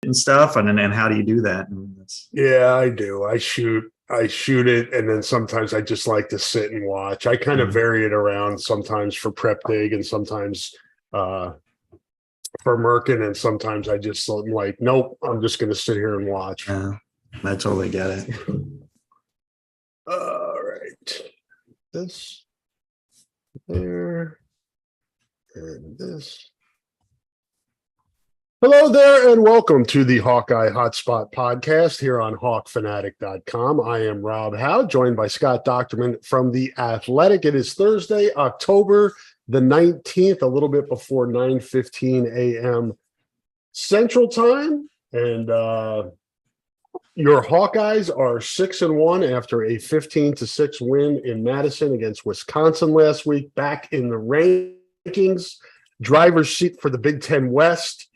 and stuff? And how do you do that? Yeah, I do. I shoot it, and then sometimes I just like to sit and watch. I kind of vary it around, sometimes for prep dig and sometimes for Merkin, and sometimes I just am like, nope, I'm just going to sit here and watch. Yeah, I totally get it. All right. This, there, and this. Hello there, and welcome to the Hawkeye Hotspot Podcast here on hawkfanatic.com. I am Rob Howe, joined by Scott Docterman from The Athletic. It is Thursday, October the 19th, a little bit before 9:15 a.m. Central Time, and your Hawkeyes are 6-1 after a 15-6 win in Madison against Wisconsin last week, back in the rankings, driver's seat for the Big Ten West.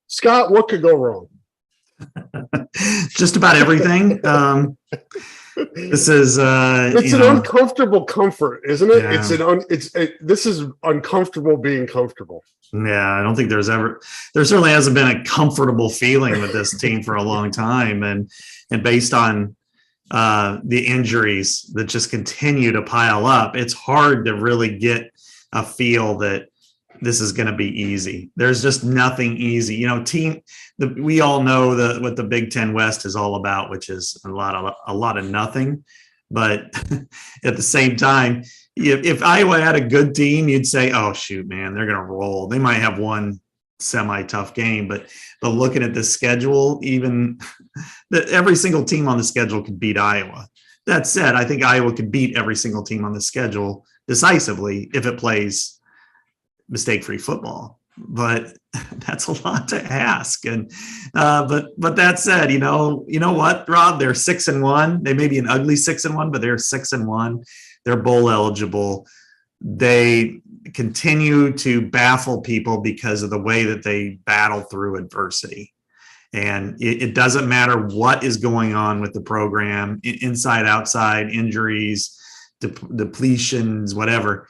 Scott, what could go wrong? Just about everything. This is it's an uncomfortable comfort, isn't it? Yeah. This is uncomfortable being comfortable. Yeah, I don't think there certainly hasn't been a comfortable feeling with this team for a long time, and based on the injuries that just continue to pile up, it's hard to really get a feel that this is going to be easy. There's just nothing easy. We all know what the Big Ten West is all about, which is a lot of nothing. But at the same time, if Iowa had a good team, you'd say, "Oh shoot, man, they're going to roll." They might have one semi-tough game, but looking at the schedule, even every single team on the schedule could beat Iowa. That said, I think Iowa could beat every single team on the schedule decisively if it plays mistake-free football, but that's a lot to ask. And but that said, you know what, Rob, they're 6-1. They may be an ugly 6-1, but they're 6-1. They're bowl eligible. They continue to baffle people because of the way that they battle through adversity. And it doesn't matter what is going on with the program, inside, outside, injuries, depletions, whatever.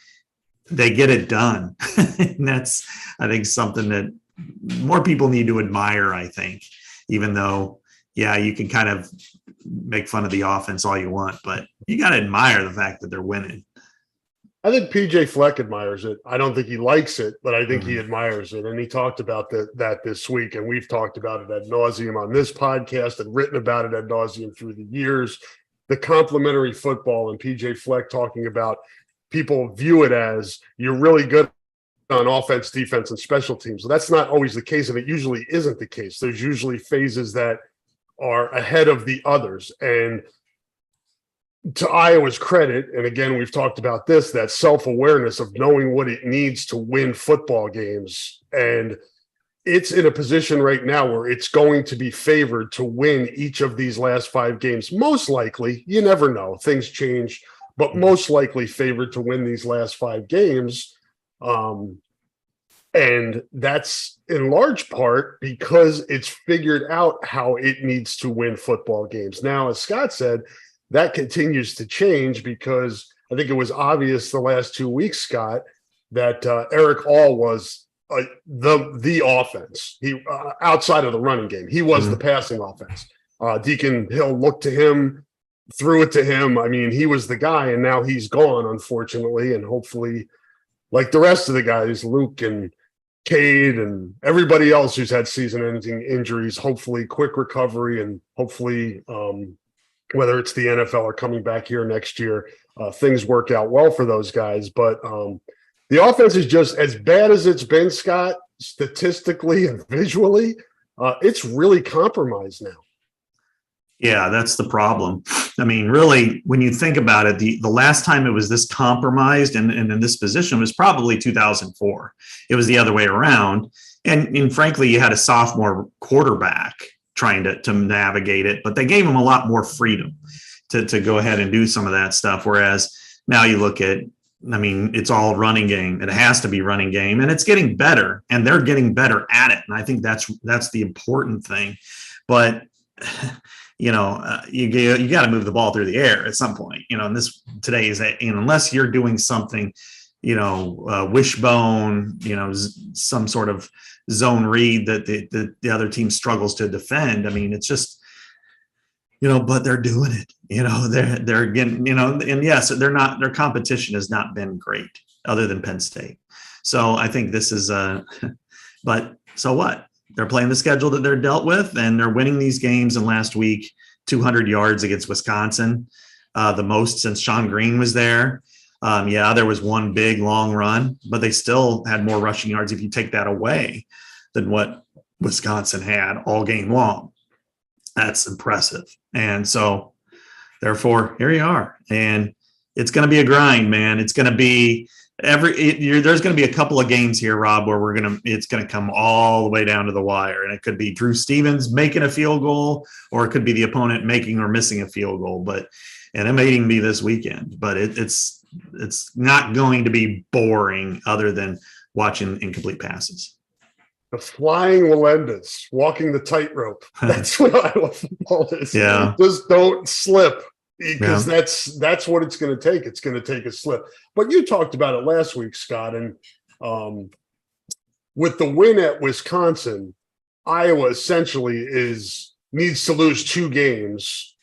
They get it done. And that's, I think, something that more people need to admire, I think, even though, yeah, you can kind of make fun of the offense all you want, but you got to admire the fact that they're winning. I think PJ Fleck admires it. I don't think he likes it, but I think he admires it. And he talked about that this week, and we've talked about it ad nauseum on this podcast and written about it ad nauseum through the years. The complementary football, and PJ Fleck talking about people view it as you're really good on offense, defense, and special teams. So that's not always the case, and it usually isn't the case. There's usually phases that are ahead of the others. And to Iowa's credit, and again, we've talked about this, that self-awareness of knowing what it needs to win football games. And it's in a position right now where it's going to be favored to win each of these last 5 games. Most likely, you never know, things change, but most likely favored to win these last 5 games. And that's in large part because it's figured out how it needs to win football games. Now, as Scott said, that continues to change because I think it was obvious the last 2 weeks, Scott, that Eric All was the offense. He outside of the running game, he was the passing offense. Deacon Hill looked to him, threw it to him. I mean, he was the guy, and now he's gone, unfortunately. And hopefully, like the rest of the guys, Luke and Cade and everybody else who's had season-ending injuries, hopefully quick recovery, and hopefully whether it's the NFL or coming back here next year, things work out well for those guys. But the offense is just as bad as it's been, Scott, statistically and visually. It's really compromised now. Yeah, that's the problem. I mean, really, when you think about it, the last time it was this compromised and in this position was probably 2004. It was the other way around. And frankly, you had a sophomore quarterback trying to navigate it, but they gave him a lot more freedom to go ahead and do some of that stuff. Whereas now you look at, I mean, it's all running game. It has to be running game, and it's getting better, and they're getting better at it. And I think that's the important thing. But you got to move the ball through the air at some point. And this today is that, unless you're doing something wishbone, some sort of zone read that the other team struggles to defend. I mean, it's just, but they're doing it. They're getting, and yes, their competition has not been great other than Penn State. So I think this is but so what? They're playing the schedule that they're dealt with, and they're winning these games. And last week, 200 yards against Wisconsin, the most since Sean Green was there. There was one big long run, but they still had more rushing yards if you take that away than what Wisconsin had all game long. That's impressive. And so therefore, here you are. And it's going to be a grind, man. It's going to be there's going to be a couple of games here, Rob, where it's going to come all the way down to the wire. And it could be Drew Stevens making a field goal, or it could be the opponent making or missing a field goal. And it may even be this weekend, but it's not going to be boring other than watching incomplete passes. The flying Melendez, walking the tightrope. That's what Iowa football is. Yeah. Just don't slip, because that's what it's going to take. It's going to take a slip. But you talked about it last week, Scott, and with the win at Wisconsin, Iowa essentially needs to lose 2 games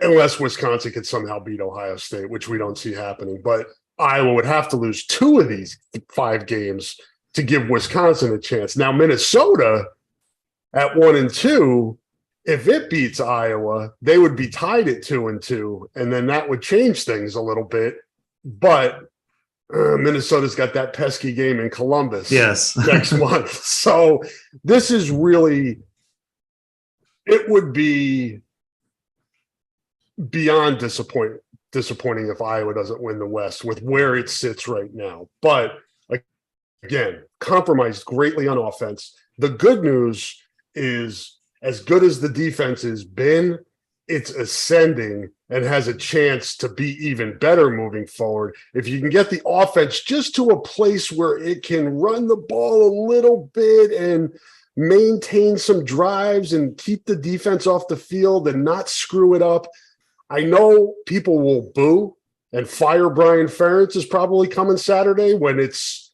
unless Wisconsin could somehow beat Ohio State, which we don't see happening. But Iowa would have to lose 2 of these 5 games to give Wisconsin a chance. Now, Minnesota at 1-2, if it beats Iowa, they would be tied at 2-2, and then that would change things a little bit. But Minnesota's got that pesky game in Columbus next month. So this is really – it would be beyond disappointing if Iowa doesn't win the West with where it sits right now. But again, compromised greatly on offense. The good news is, as good as the defense has been, it's ascending and has a chance to be even better moving forward. If you can get the offense just to a place where it can run the ball a little bit and maintain some drives and keep the defense off the field and not screw it up. I know people will boo and fire Brian Ferentz is probably coming Saturday when it's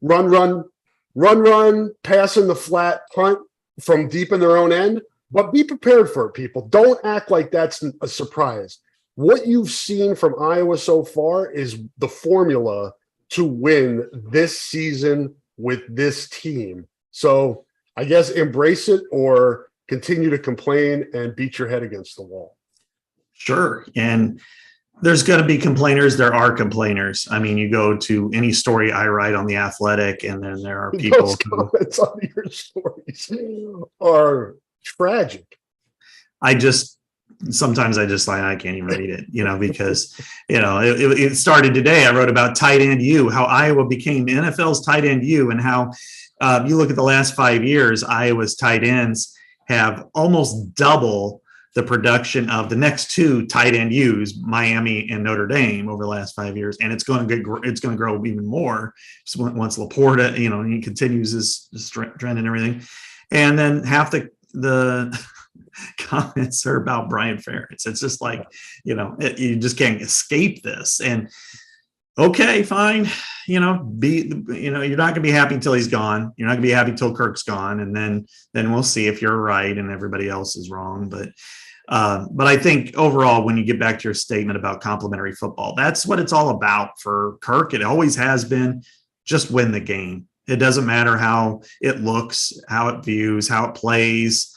run, pass in the flat, punt from deep in their own end. But be prepared for it, people. Don't act like that's a surprise. What you've seen from Iowa so far is the formula to win this season with this team. So I guess embrace it or continue to complain and beat your head against the wall. Sure. And there's going to be complainers. There are complainers. I mean, you go to any story I write on The Athletic, and then there are people. Those comments on your stories are tragic. Sometimes I can't even read it, because, it started today. I wrote about tight end U, how Iowa became NFL's tight end U, and how you look at the last 5 years, Iowa's tight ends have almost double the production of the next 2 tight end U's, Miami and Notre Dame, over the last 5 years. And it's going to grow even more once Laporta, he continues his trend and everything. And then half the comments are about Brian Ferentz. It's just like, you just can't escape this. And okay, fine. You're not going to be happy until he's gone. You're not going to be happy until Kirk's gone. And then we'll see if you're right and everybody else is wrong. But I think overall, when you get back to your statement about complimentary football, that's what it's all about for Kirk. It always has been. Just win the game. It doesn't matter how it looks, how it views, how it plays.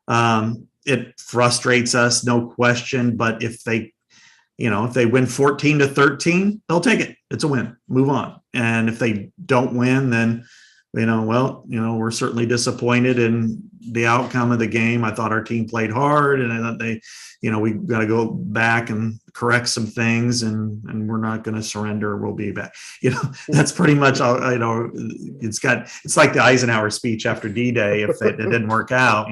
It frustrates us, no question. But if they win 14-13, they'll take it. It's a win. Move on. And if they don't win, then, we're certainly disappointed in the outcome of the game. I thought our team played hard, and I thought we got to go back and correct some things, and we're not going to surrender. We'll be back. That's pretty much all. It's like the Eisenhower speech after D-Day. If it didn't work out,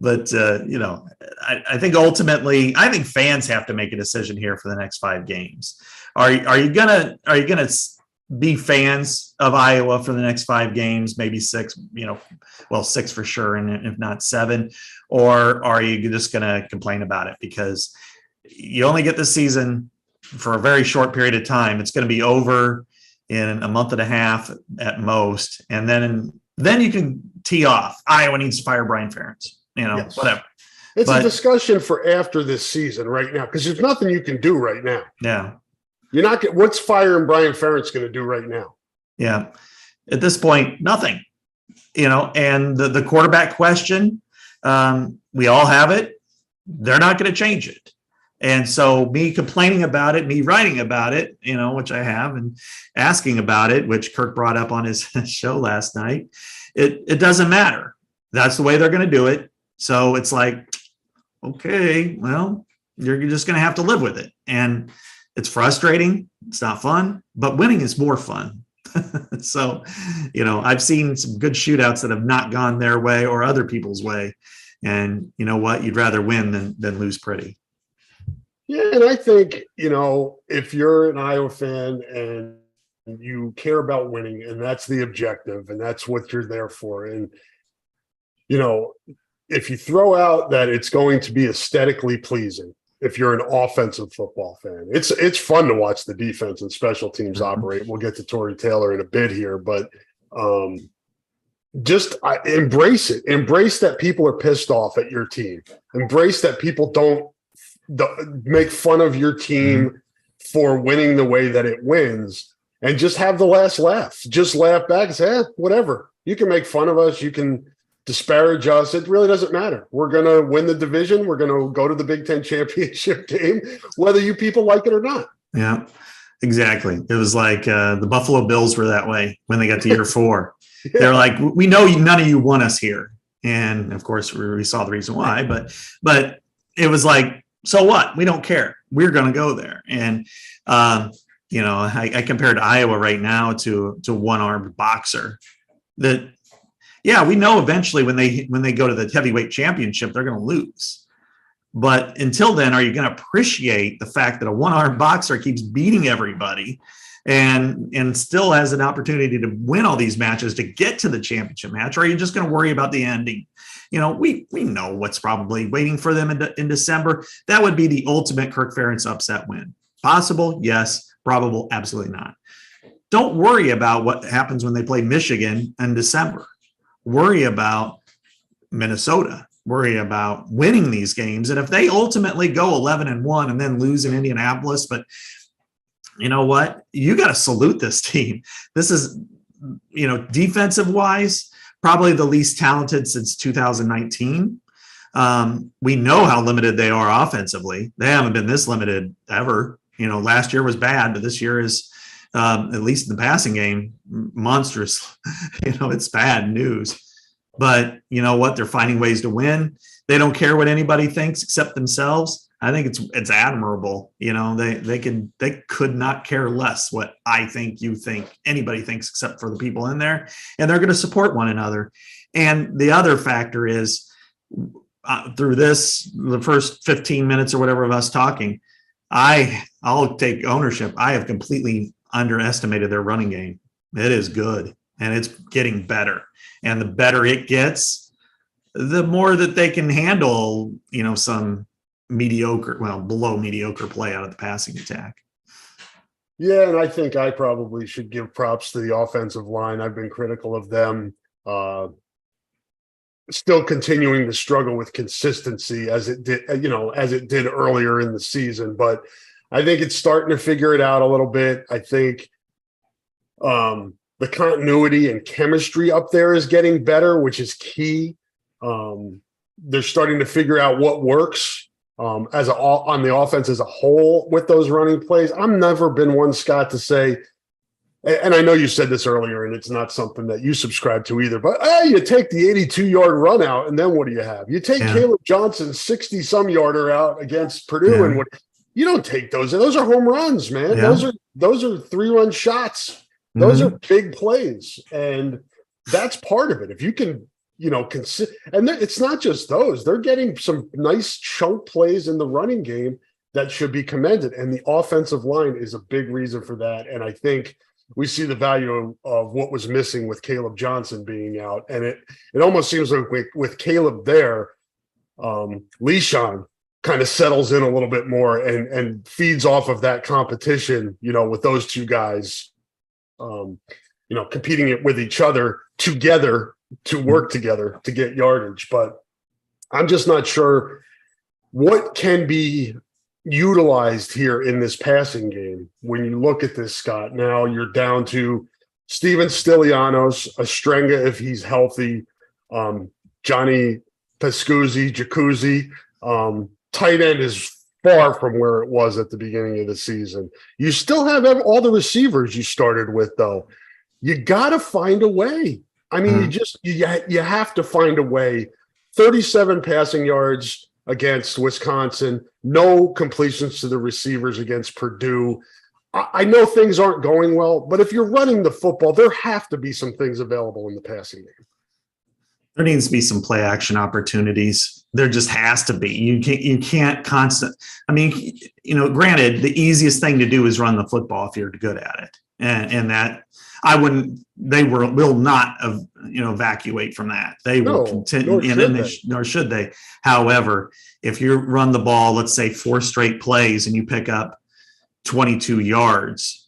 but I think ultimately, I think fans have to make a decision here for the next 5 games. Are you gonna be fans of Iowa for the next 5 games, maybe 6, 6 for sure, and if not 7, or are you just going to complain about it because you only get this season? for a very short period of time. It's going to be over in a month and a half at most. And then you can tee off. Iowa needs to fire Brian Ferentz, Yes. whatever. It's a discussion for after this season right now, because there's nothing you can do right now. Yeah. You're not – what's firing Brian Ferentz going to do right now? Yeah. At this point, nothing. And the quarterback question, we all have it. They're not going to change it. And so me complaining about it, me writing about it, which I have, and asking about it, which Kirk brought up on his show last night, it doesn't matter. That's the way they're going to do it. So it's like, okay, well, you're just going to have to live with it. And it's frustrating. It's not fun, but winning is more fun. So, I've seen some good shootouts that have not gone their way or other people's way. And you know what? You'd rather win than lose pretty. Yeah, and I think, if you're an Iowa fan and you care about winning, and that's the objective, and that's what you're there for, and, if you throw out that it's going to be aesthetically pleasing, if you're an offensive football fan, it's fun to watch the defense and special teams operate. We'll get to Tory Taylor in a bit here, but just embrace it. Embrace that people are pissed off at your team. Embrace that people don't make fun of your team for winning the way that it wins, and just have the last laugh. Just laugh back and say, whatever. You can make fun of us. You can disparage us. It really doesn't matter. We're going to win the division. We're going to go to the Big Ten championship game, whether you people like it or not. Yeah, exactly. It was like the Buffalo Bills were that way when they got to year 4. Yeah. They're like, we know none of you want us here. And of course we saw the reason why, but it was like, so what? We don't care. We're going to go there. And, I compared Iowa right now to a one-armed boxer that, yeah, we know eventually when they go to the heavyweight championship, they're going to lose. But until then, are you going to appreciate the fact that a one-armed boxer keeps beating everybody and still has an opportunity to win all these matches to get to the championship match? Or are you just going to worry about the ending? We know what's probably waiting for them in December. That would be the ultimate Kirk Ferentz upset win. Possible? Yes. Probable? Absolutely not. Don't worry about what happens when they play Michigan in December. Worry about Minnesota. Worry about winning these games. And if they ultimately go 11-1 and then lose in Indianapolis, but you know what? You got to salute this team. This is, defensive wise, probably the least talented since 2019. We know how limited they are offensively. They haven't been this limited ever. Last year was bad, but this year is, at least in the passing game, monstrous. It's bad news. But you know what? They're finding ways to win. They don't care what anybody thinks except themselves. I think it's admirable. They could not care less what I think, you think, anybody thinks except for the people in there, and they're going to support one another. And the other factor is through the first 15 minutes or whatever of us talking, I'll take ownership. I have completely underestimated their running game. It is good, and it's getting better. And the better it gets, the more that they can handle, some below mediocre play out of the passing attack. Yeah, and I think I probably should give props to the offensive line. I've been critical of them. Still continuing to struggle with consistency as it did earlier in the season. But I think it's starting to figure it out a little bit. I think the continuity and chemistry up there is getting better, which is key. They're starting to figure out what works on the offense as a whole with those running plays. I've never been one, Scott, to say, and I know you said this earlier, and it's not something that you subscribe to either, but you take the 82-yard run out, and then what do you have? You take Caleb Johnson's 60-some yarder out against Purdue, and you don't take those. Those are home runs, man. Yeah. Those are 3-run shots. Those are big plays, and that's part of it. If you can, and it's not just those. They're getting some nice chunk plays in the running game that should be commended, and the offensive line is a big reason for that. And I think we see the value of what was missing with Caleb Johnson being out, and it almost seems like with Caleb there, Leishon kind of settles in a little bit more and feeds off of that competition, with those two guys, competing it with each other together to work together to get yardage. But I'm just not sure what can be utilized here in this passing game. When you look at this, Scott, now you're down to Steven Stylianos, Ostrenga if he's healthy, Johnny Jacuzzi. Tight end is far from where it was at the beginning of the season. You still have all the receivers you started with, though. You got to find a way. I mean, you have to find a way. 37 passing yards against Wisconsin, no completions to the receivers against Purdue. I know things aren't going well, but if you're running the football, there have to be some things available in the passing game. There needs to be some play action opportunities. There just has to be. You can't constant. I mean, granted, the easiest thing to do is run the football if you're good at it, and that I wouldn't. They will not evacuate from that. They will continue, nor should they. However, if you run the ball, let's say 4 straight plays, and you pick up 22 yards.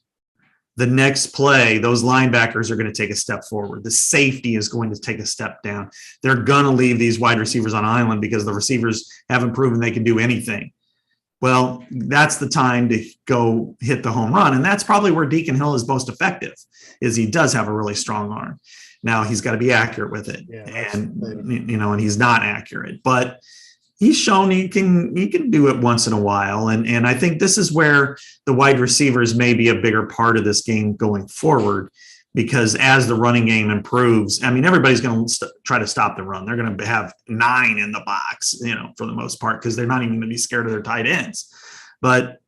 The next play, those linebackers are going to take a step forward. The safety is going to take a step down. They're going to leave these wide receivers on island because the receivers haven't proven they can do anything. Well, that's the time to go hit the home run. And that's probably where Deacon Hill is most effective, is he does have a really strong arm. Now he's got to be accurate with it. Yeah, and he's not accurate, but he's shown he can do it once in a while. And I think this is where the wide receivers may be a bigger part of this game going forward, because as the running game improves, I mean, everybody's going to try to stop the run. They're going to have 9 in the box, for the most part, because they're not even going to be scared of their tight ends. But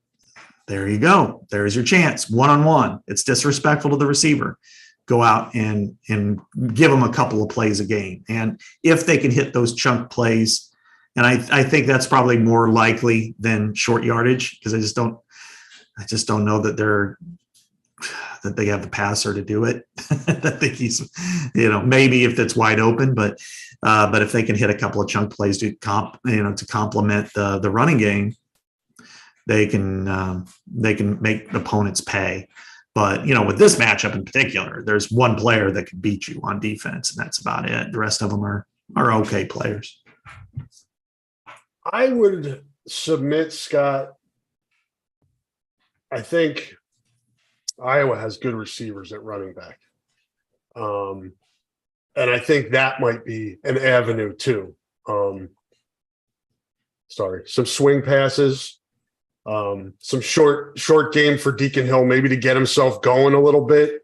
there you go. There's your chance. One-on-one. It's disrespectful to the receiver. Go out and give them a couple of plays a game. And if they can hit those chunk plays, and I think that's probably more likely than short yardage, because I just don't know that they have the passer to do it. I think he's, maybe if it's wide open, but if they can hit a couple of chunk plays to complement the running game, they can make opponents pay. But with this matchup in particular, there's one player that can beat you on defense, and that's about it. The rest of them are okay players. I would submit, Scott, I think Iowa has good receivers at running back. And I think that might be an avenue too. Some swing passes, some short game for Deacon Hill, maybe to get himself going a little bit.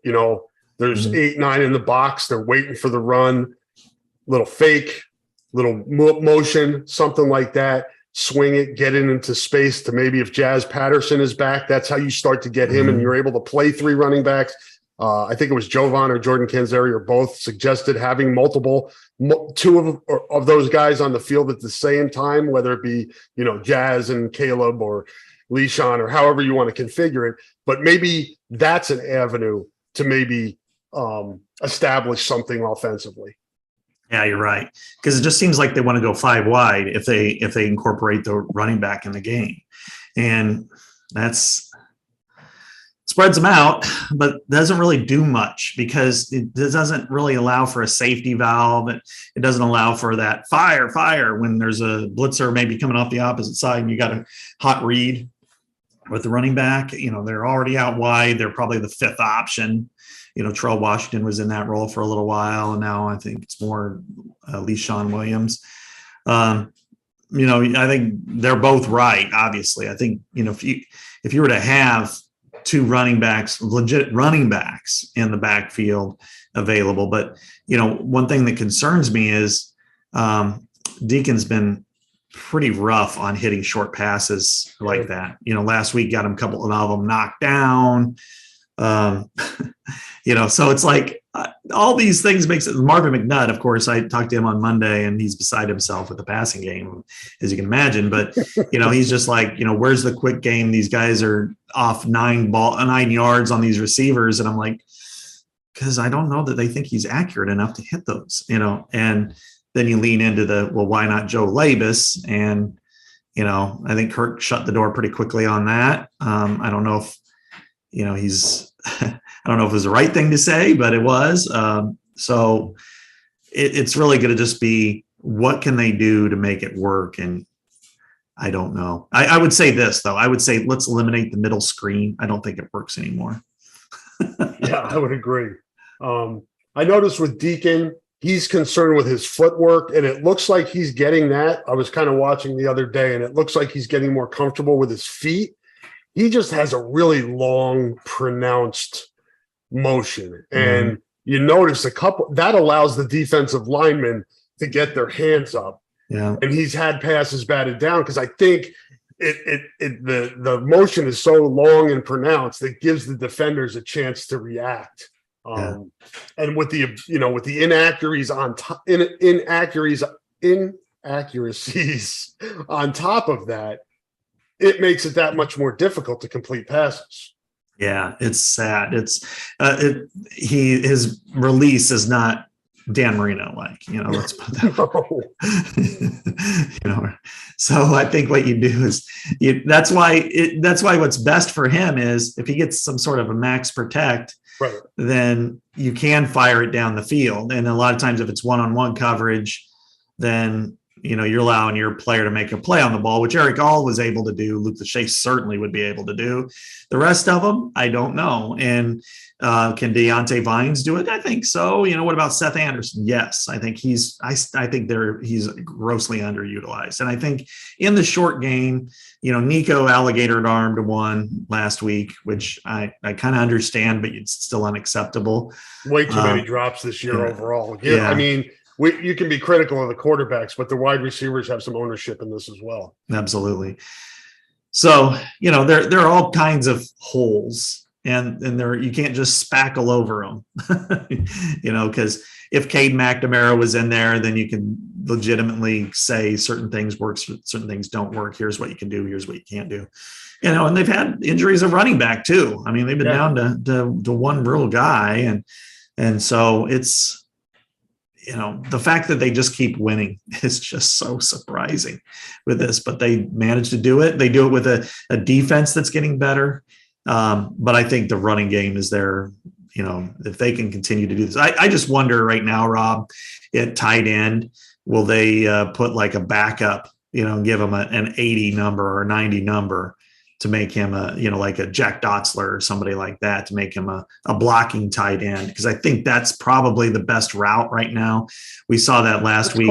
There's 8, 9 in the box. They're waiting for the run, little fake, little motion, something like that. Swing it, get it into space to maybe if Jazz Patterson is back, that's how you start to get him, and you're able to play 3 running backs. I think it was Jovan or Jordan Canzeri or both suggested having two of those guys on the field at the same time, whether it be, Jazz and Caleb or Leishon or however you want to configure it. But maybe that's an avenue to maybe establish something offensively. Yeah, you're right. Because it just seems like they want to go 5 wide if they incorporate the running back in the game. And that's spreads them out, but doesn't really do much because it doesn't really allow for a safety valve. It doesn't allow for that fire when there's a blitzer maybe coming off the opposite side and you got a hot read with the running back. They're already out wide. They're probably the 5th option. Terrell Washington was in that role for a little while, and now I think it's more Leishon Williams. I think they're both right. Obviously, I think if you were to have 2 running backs, legit running backs in the backfield available, but one thing that concerns me is Deacon's been pretty rough on hitting short passes like that. Last week got him a couple of them knocked down. So it's like all these things makes it. Marvin McNutt, of course, I talked to him on Monday and he's beside himself with the passing game, as you can imagine. But, he's just like, where's the quick game? These guys are off 9 yards on these receivers. And I'm like, because I don't know that they think he's accurate enough to hit those, and then you lean into why not Joe Labus? And, I think Kirk shut the door pretty quickly on that. I don't know if, I don't know if it was the right thing to say, but it was. So it's really going to just be, what can they do to make it work? And I don't know. I would say this, though. I would say let's eliminate the middle screen. I don't think it works anymore. Yeah, I would agree. I noticed with Deacon, he's concerned with his footwork, and it looks like he's getting that. I was kind of watching the other day, and it looks like he's getting more comfortable with his feet. He just has a really long, pronounced motion. And you notice a couple that allows the defensive linemen to get their hands up. Yeah. And he's had passes batted down because I think the motion is so long and pronounced that gives the defenders a chance to react. And with the inaccuracies on top of that, it makes it that much more difficult to complete passes. Yeah, it's sad. It's his release is not Dan Marino like, let's put that. So I think what you do is that's why what's best for him is if he gets some sort of a max protect, right, then you can fire it down the field. And a lot of times if it's one-on-one coverage, then you're allowing your player to make a play on the ball, which Eric All was able to do. Luke Lachey certainly would be able to do. The rest of them, I don't know. And can Deontay Vines do it? I think so. What about Seth Anderson? Yes, I think he's grossly underutilized. And I think in the short game, Nico alligator armed one last week, which I kind of understand, but it's still unacceptable. Way too many drops this year overall. Yeah. I mean, you can be critical of the quarterbacks, but the wide receivers have some ownership in this as well. Absolutely. So, there are all kinds of holes, and you can't just spackle over them, because if Cade McNamara was in there, then you can legitimately say certain things work, certain things don't work. Here's what you can do. Here's what you can't do. And they've had injuries of running back too. I mean, they've been down to one real guy. And so it's, the fact that they just keep winning is just so surprising with this, but they manage to do it. They do it with a defense that's getting better. But I think the running game is there, if they can continue to do this. I just wonder right now, Rob, at tight end, will they put like a backup, and give him an 80 number or 90 number to make him like a Jack Dotzler or somebody like that, to make him a blocking tight end. Because I think that's probably the best route right now. We saw that last week.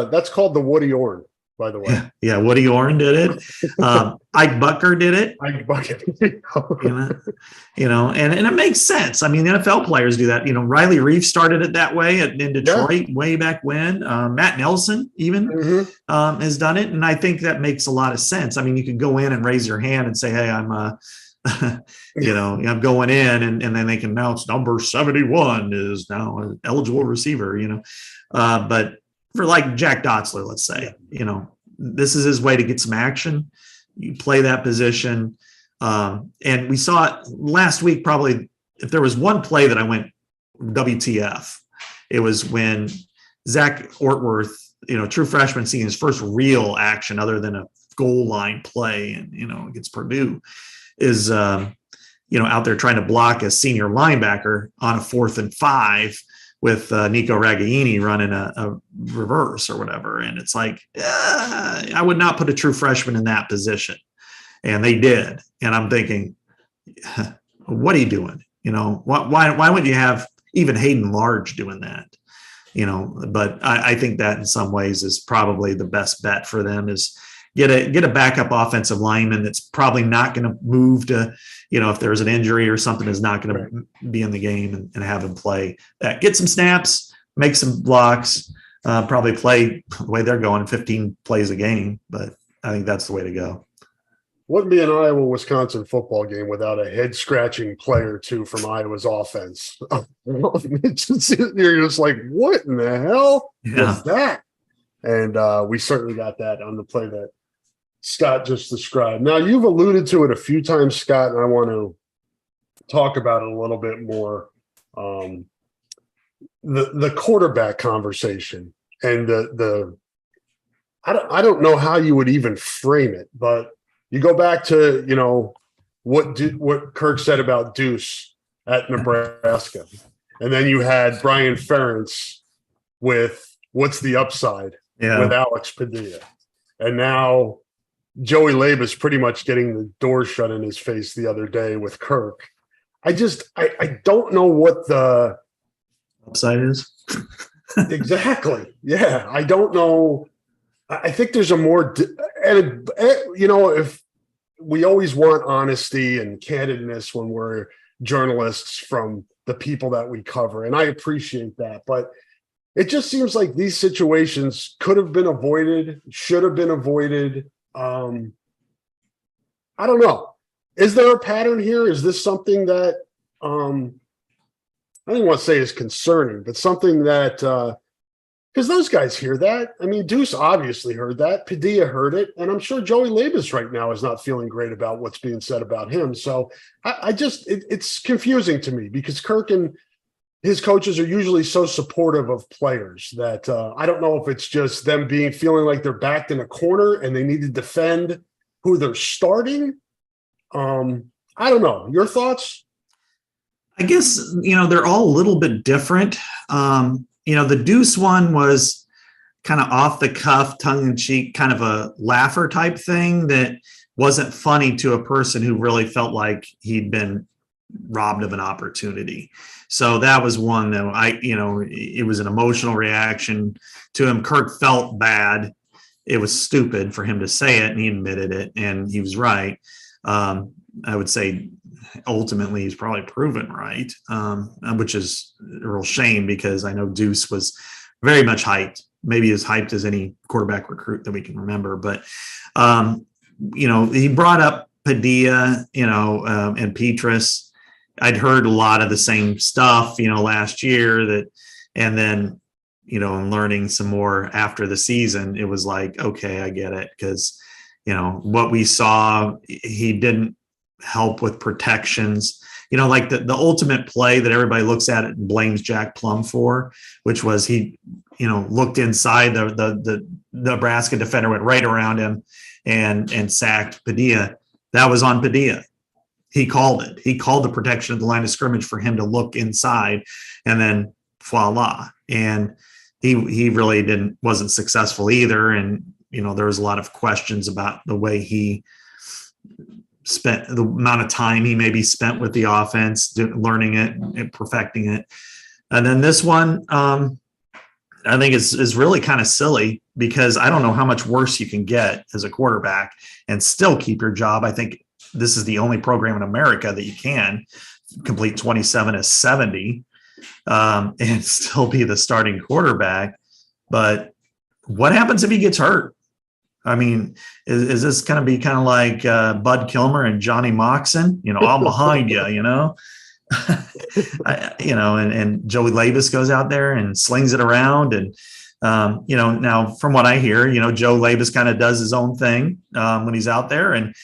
That's called the Woody Orr, by the way. Yeah, Woody Orr did it. Ike Bucker did it. Ike Bucker. And it makes sense. I mean, the NFL players do that. Riley Reef started it that way in Detroit way back when. Matt Nelson even has done it. And I think that makes a lot of sense. I mean, you can go in and raise your hand and say, hey, I'm I'm going in, and then they can announce number 71 is now an eligible receiver, but for like Jack Dotzler, let's say, this is his way to get some action. You play that position. And we saw it last week, probably if there was one play that I went WTF, it was when Zach Ortworth, true freshman, seeing his first real action other than a goal line play and, against Purdue, is, out there trying to block a senior linebacker on a 4th and 5 with Nico Ragaini running a reverse or whatever. And it's like, I would not put a true freshman in that position. And they did. And I'm thinking, what are you doing? Why wouldn't you have even Hayden Large doing that? But I think that in some ways is probably the best bet for them, is get a backup offensive lineman that's probably not going to move to, if there's an injury or something, is not going to be in the game, and have him play that. Get some snaps, make some blocks, probably play the way they're going, 15 plays a game. But I think that's the way to go. Wouldn't be an Iowa-Wisconsin football game without a head-scratching play or two from Iowa's offense. You're just like, what in the hell was that? And we certainly got that on the play that Scott just described. Now, you've alluded to it a few times, Scott, and I want to talk about it a little bit more. The quarterback conversation and the I don't know how you would even frame it, but you go back to, what Kirk said about Deuce at Nebraska. And then you had Brian Ferentz with what's the upside with Alex Padilla. And now Joey Labus pretty much getting the door shut in his face the other day with Kirk. I don't know what the upside is. Exactly. Yeah. I don't know. I think there's a more, if we always want honesty and candidness when we're journalists from the people that we cover, and I appreciate that, but it just seems like these situations could have been avoided, should have been avoided. I don't know. Is there a pattern here? Is this something that I don't want to say is concerning, but something that because those guys hear that. I mean, Deuce obviously heard that. Padilla heard it. And I'm sure Joey Labus right now is not feeling great about what's being said about him. So it's confusing to me because Kirk and his coaches are usually so supportive of players that I don't know if it's just them feeling like they're backed in a corner and they need to defend who they're starting. I don't know. Your thoughts? I guess, they're all a little bit different. The Deuce one was kind of off the cuff, tongue in cheek, kind of a laugher type thing that wasn't funny to a person who really felt like he'd been robbed of an opportunity. So that was one that it was an emotional reaction to him. Kirk felt bad. It was stupid for him to say it, and he admitted it, and he was right. I would say ultimately he's probably proven right, which is a real shame because I know Deuce was very much hyped, maybe as hyped as any quarterback recruit that we can remember. But, he brought up Padilla, and Petrus. I'd heard a lot of the same stuff, last year and then, in learning some more after the season, it was like, okay, I get it. Because, what we saw, he didn't help with protections, like the ultimate play that everybody looks at it and blames Jack Plum for, which was he, looked inside the Nebraska defender, went right around him and sacked Padilla. That was on Padilla. He called it. He called the protection of the line of scrimmage for him to look inside, and then voila. And he really wasn't successful either. And, there was a lot of questions about the way he spent the amount of time he maybe spent with the offense, learning it and perfecting it. And then this one, I think is really kind of silly because I don't know how much worse you can get as a quarterback and still keep your job. I think this is the only program in America that you can complete 27 as 70 and still be the starting quarterback. But what happens if he gets hurt? I mean, is this going to be kind of like Bud Kilmer and Johnny Moxon? I'm behind you, and Joey Labus goes out there and slings it around. And, now from what I hear, Joe Labus kind of does his own thing when he's out there and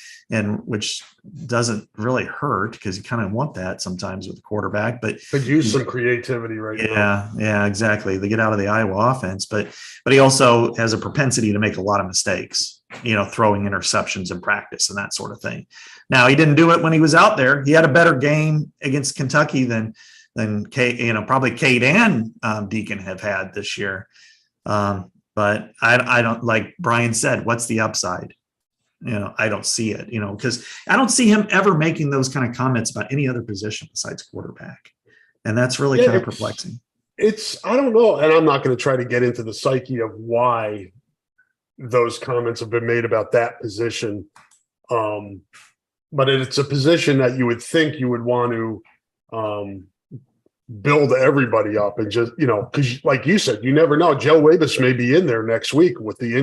which doesn't really hurt because you kind of want that sometimes with the quarterback, but could use some creativity right now. Yeah, exactly. They get out of the Iowa offense, but he also has a propensity to make a lot of mistakes, throwing interceptions in practice and that sort of thing. Now, he didn't do it when he was out there. He had a better game against Kentucky than probably Cade and Deacon have had this year. But I don't, like Brian said, what's the upside? I don't see it, because I don't see him ever making those kind of comments about any other position besides quarterback. And that's really kind of perplexing. I don't know. And I'm not going to try to get into the psyche of why those comments have been made about that position. But it's a position that you would think you would want to build everybody up and just, because like you said, you never know. Joe Labus may be in there next week with the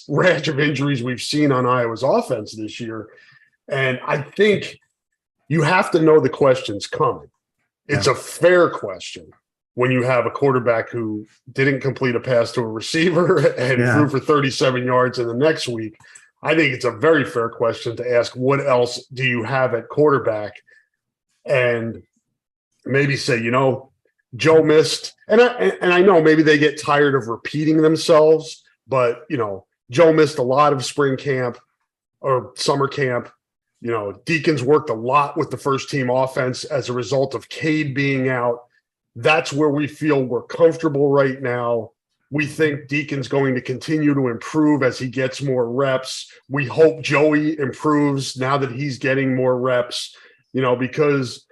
rash of injuries we've seen on Iowa's offense this year. And I think you have to know the questions coming. It's a fair question when you have a quarterback who didn't complete a pass to a receiver and threw for 37 yards in the next week. I think it's a very fair question to ask, what else do you have at quarterback? And maybe say, Joe missed, and I know maybe they get tired of repeating themselves, but Joe missed a lot of spring camp or summer camp. You know, Deacons worked a lot with the first team offense as a result of Cade being out. That's where we feel we're comfortable right now. We think Deacon's going to continue to improve as he gets more reps. We hope Joey improves now that he's getting more reps, you know, because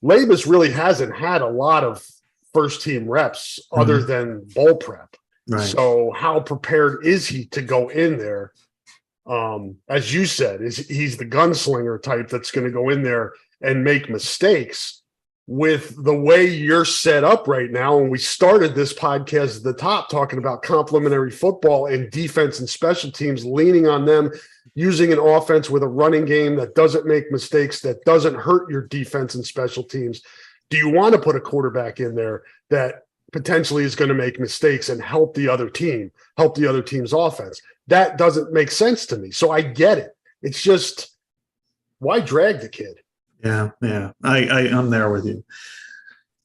Labus really hasn't had a lot of first team reps other than bowl prep. Right. So how prepared is he to go in there? As you said, he's the gunslinger type that's going to go in there and make mistakes. With the way you're set up right now, and we started this podcast at the top talking about complementary football and defense and special teams, leaning on them, using an offense with a running game that doesn't make mistakes, that doesn't hurt your defense and special teams. Do you want to put a quarterback in there that potentially is going to make mistakes and help the other team, help the other team's offense? That doesn't make sense to me. So I get it. It's just, why drag the kid? Yeah. I'm there with you.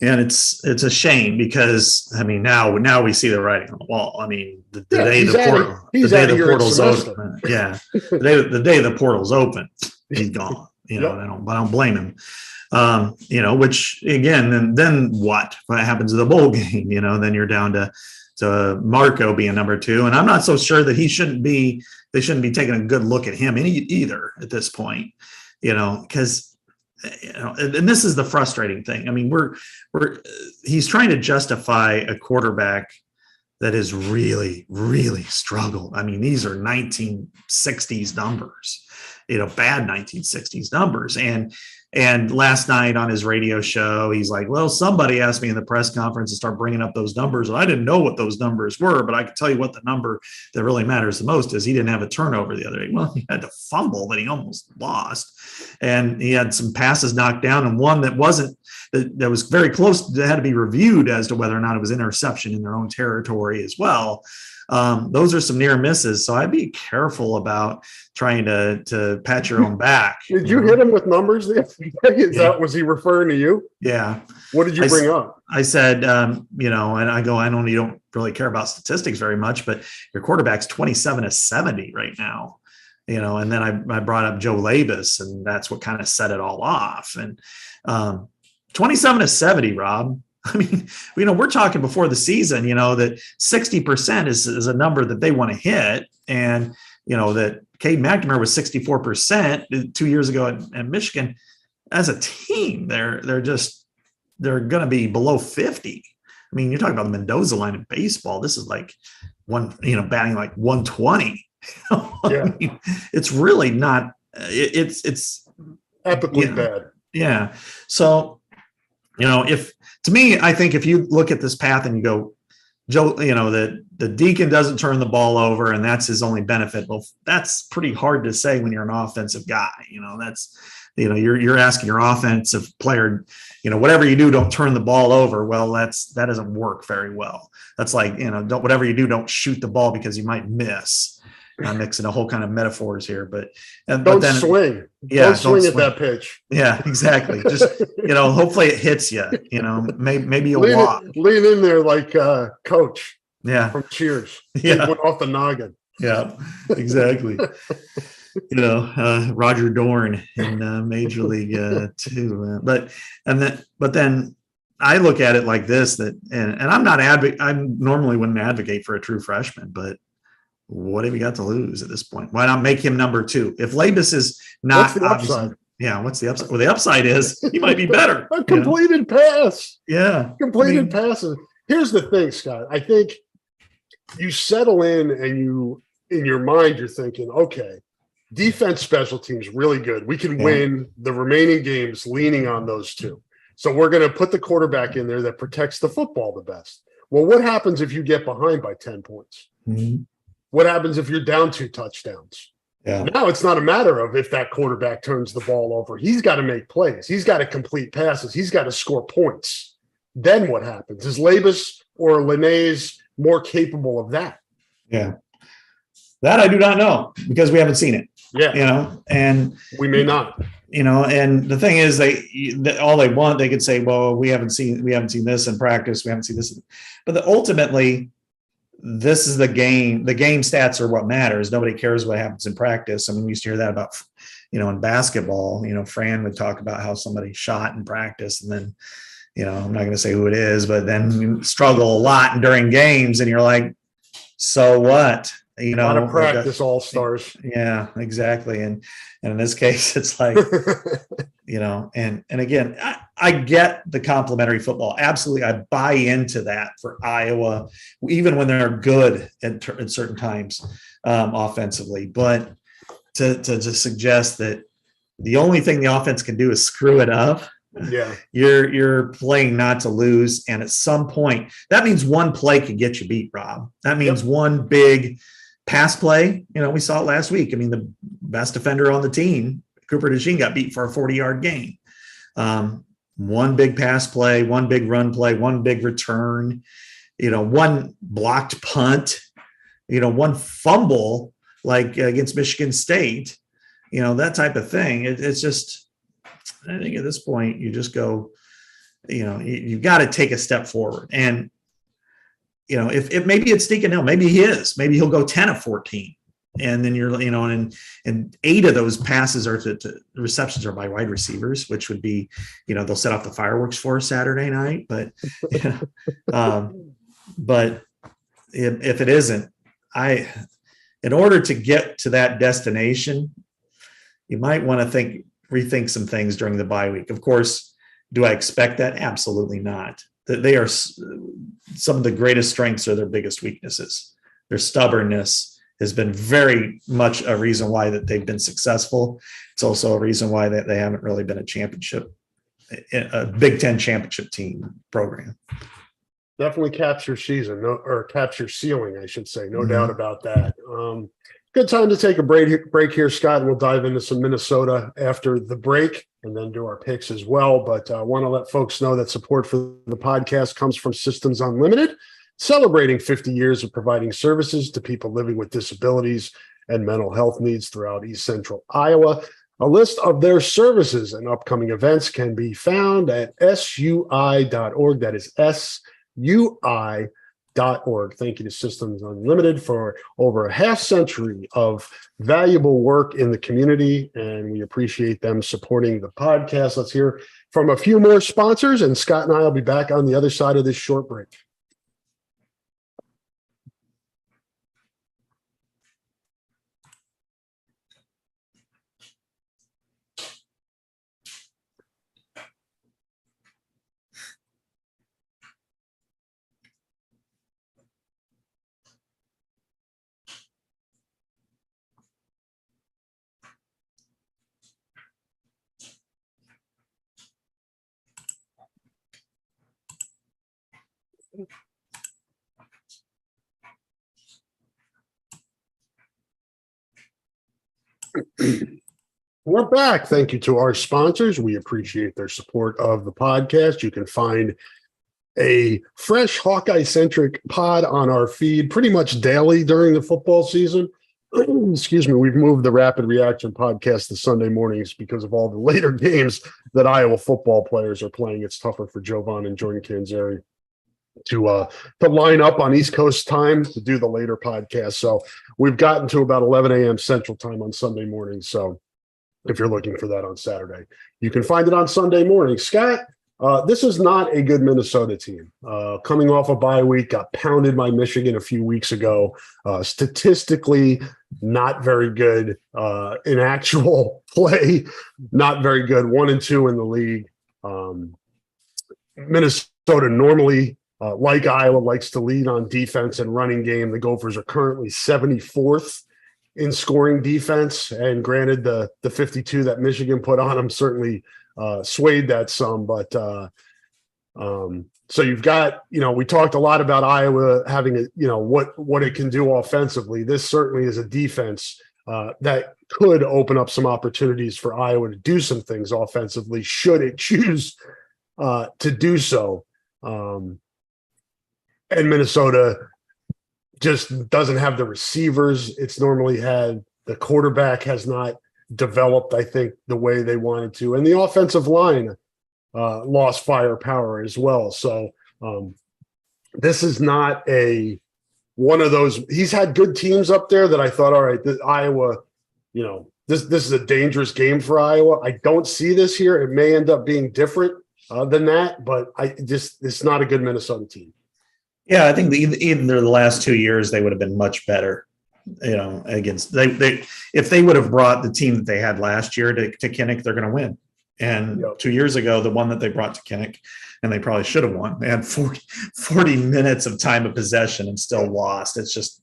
And it's a shame because, I mean, now we see the writing on the wall. I mean, the day the portal's open. Yeah. The day the portal's open, he's gone. You know, I don't blame him. You know, which again, then what happens to the bowl game? You know, then you're down to Marco being number 2. And I'm not so sure that they shouldn't be taking a good look at him either at this point, you know, because, you know, and this is the frustrating thing. I mean, he's trying to justify a quarterback that has really, really struggled. I mean, these are 1960s numbers, you know, bad 1960s numbers. And last night on his radio show, he's like, well, somebody asked me in the press conference to start bringing up those numbers. And I didn't know what those numbers were, but I can tell you what the number that really matters the most is he didn't have a turnover the other day. Well, he had to fumble that he almost lost. And he had some passes knocked down and one that that was very close, that had to be reviewed as to whether or not it was interception in their own territory as well. Those are some near misses. So I'd be careful about trying to pat your own back. Did you hit him with numbers the other day? Was he referring to you? Yeah. What did you bring up? I said, you know, and I go, you don't really care about statistics very much, but your quarterback's 27-70 right now, you know, and then I brought up Joe Labus, and that's what kind of set it all off. And 27-70, Rob. I mean, you know, we're talking before the season, you know, that 60% is a number that they want to hit. And, you know, that Cade McNamara was 64% 2 years ago at Michigan. As a team, they're going to be below 50. I mean, you're talking about the Mendoza line in baseball. This is like batting like 120. Yeah. I mean, it's really not, it's epically bad. Yeah. So, you know, to me, I think if you look at this path and you go, Joe, you know, the Deacon doesn't turn the ball over and that's his only benefit. Well, that's pretty hard to say when you're an offensive guy. You know, that's, you know, you're asking your offensive player, you know, whatever you do, don't turn the ball over. Well, that doesn't work very well. That's like, you know, whatever you do, don't shoot the ball because you might miss. I'm mixing a whole kind of metaphors here, but don't swing. Yeah, don't swing at that pitch. Yeah, exactly. Just, you know, hopefully it hits you. You know, maybe you'll walk. Lean in there like Coach. Yeah, from Cheers. Yeah, went off the noggin. Yeah, exactly. You know, Roger Dorn in Major League too. But then I look at it like this: and I'm not I normally wouldn't advocate for a true freshman, but what have you got to lose at this point? Why not make him number 2? If Labus is not, what's the upside? Yeah, what's the upside? Well, the upside is he might be better. A completed pass. Yeah, completed passes. Here's the thing, Scott. I think you settle in and in your mind, you're thinking, okay, defense, special teams, really good. We can win the remaining games leaning on those two. So we're going to put the quarterback in there that protects the football the best. Well, what happens if you get behind by 10 points? Mm-hmm. What happens if you're down 2 touchdowns? Yeah. Now it's not a matter of if that quarterback turns the ball over. He's got to make plays. He's got to complete passes. He's got to score points. Then what happens? Is Labus or Linnaeus more capable of that? Yeah. That I do not know because we haven't seen it. Yeah. You know, and we may not. You know, and the thing is, all they want, they could say, well, we haven't seen this in practice. We haven't seen this. But ultimately, this is the game. The game stats are what matters. Nobody cares what happens in practice. I mean, we used to hear that about, in basketball. Fran would talk about how somebody shot in practice, and then, I'm not going to say who it is, but then you struggle a lot during games, and you're like, so what? A lot of practice all-stars. Yeah, exactly. And in this case, it's like, and again, I get the complimentary football. Absolutely. I buy into that for Iowa, even when they're good at certain times offensively. But to suggest that the only thing the offense can do is screw it up. Yeah. You're playing not to lose. And at some point, that means one play can get you beat, Rob. That means one big pass play. We saw it last week. I mean, the best defender on the team, Cooper DeJean, got beat for a 40-yard gain. One big pass play, one big run play, one big return, one blocked punt, one fumble like against Michigan State, that type of thing. It's just, I think at this point you just go, you've got to take a step forward. And if maybe it's Deacon Hill, maybe he'll go 10 of 14. And then you're, and 8 of those passes are to receptions are by wide receivers, which would be, they'll set off the fireworks for Saturday night. But, but if it isn't, in order to get to that destination, you might want to rethink some things during the bye week. Of course, do I expect that? Absolutely not. They are some of the greatest strengths are their biggest weaknesses. Their stubbornness has been very much a reason why that they've been successful. It's also a reason why that they haven't really been a Big Ten championship team program. Definitely capture ceiling, I should say. No doubt about that. Good time to take a break here, Scott, and we'll dive into some Minnesota after the break and then do our picks as well. But I want to let folks know that support for the podcast comes from Systems Unlimited, celebrating 50 years of providing services to people living with disabilities and mental health needs throughout East Central Iowa. A list of their services and upcoming events can be found at sui.org. That is SUI.org. Thank you to Systems Unlimited for over a half century of valuable work in the community, and we appreciate them supporting the podcast. Let's hear from a few more sponsors, and Scott and I will be back on the other side of this short break. We're back. Thank you to our sponsors. We appreciate their support of the podcast. You can find a fresh Hawkeye-centric pod on our feed pretty much daily during the football season. Excuse me. We've moved the Rapid Reaction podcast to Sunday mornings because of all the later games that Iowa football players are playing. It's tougher for Jovan and Jordan Canzeri to line up on East Coast time to do the later podcast. So we've gotten to about 11 a.m. Central time on Sunday morning. So if you're looking for that on Saturday, you can find it on Sunday morning. Scott, this is not a good Minnesota team. Coming off a bye week, got pounded by Michigan a few weeks ago. Statistically, not very good. In actual play, not very good. 1-2 in the league. Minnesota normally, like Iowa, likes to lead on defense and running game. The Gophers are currently 74th in scoring defense. And granted, the 52 that Michigan put on them certainly swayed that some. But so you've got, we talked a lot about Iowa having what it can do offensively. This certainly is a defense that could open up some opportunities for Iowa to do some things offensively, should it choose to do so. And Minnesota just doesn't have the receivers it's normally had. The quarterback has not developed, I think, the way they wanted to. And the offensive line lost firepower as well. So this is not a one of those. He's had good teams up there that I thought, all right, Iowa, this is a dangerous game for Iowa. I don't see this here. It may end up being different than that, but it's not a good Minnesota team. Yeah, I think either the last 2 years they would have been much better. Against they if they would have brought the team that they had last year to Kinnick, they're going to win. And 2 years ago, the one that they brought to Kinnick, and they probably should have won. They had 40 minutes of time of possession and still lost. It's just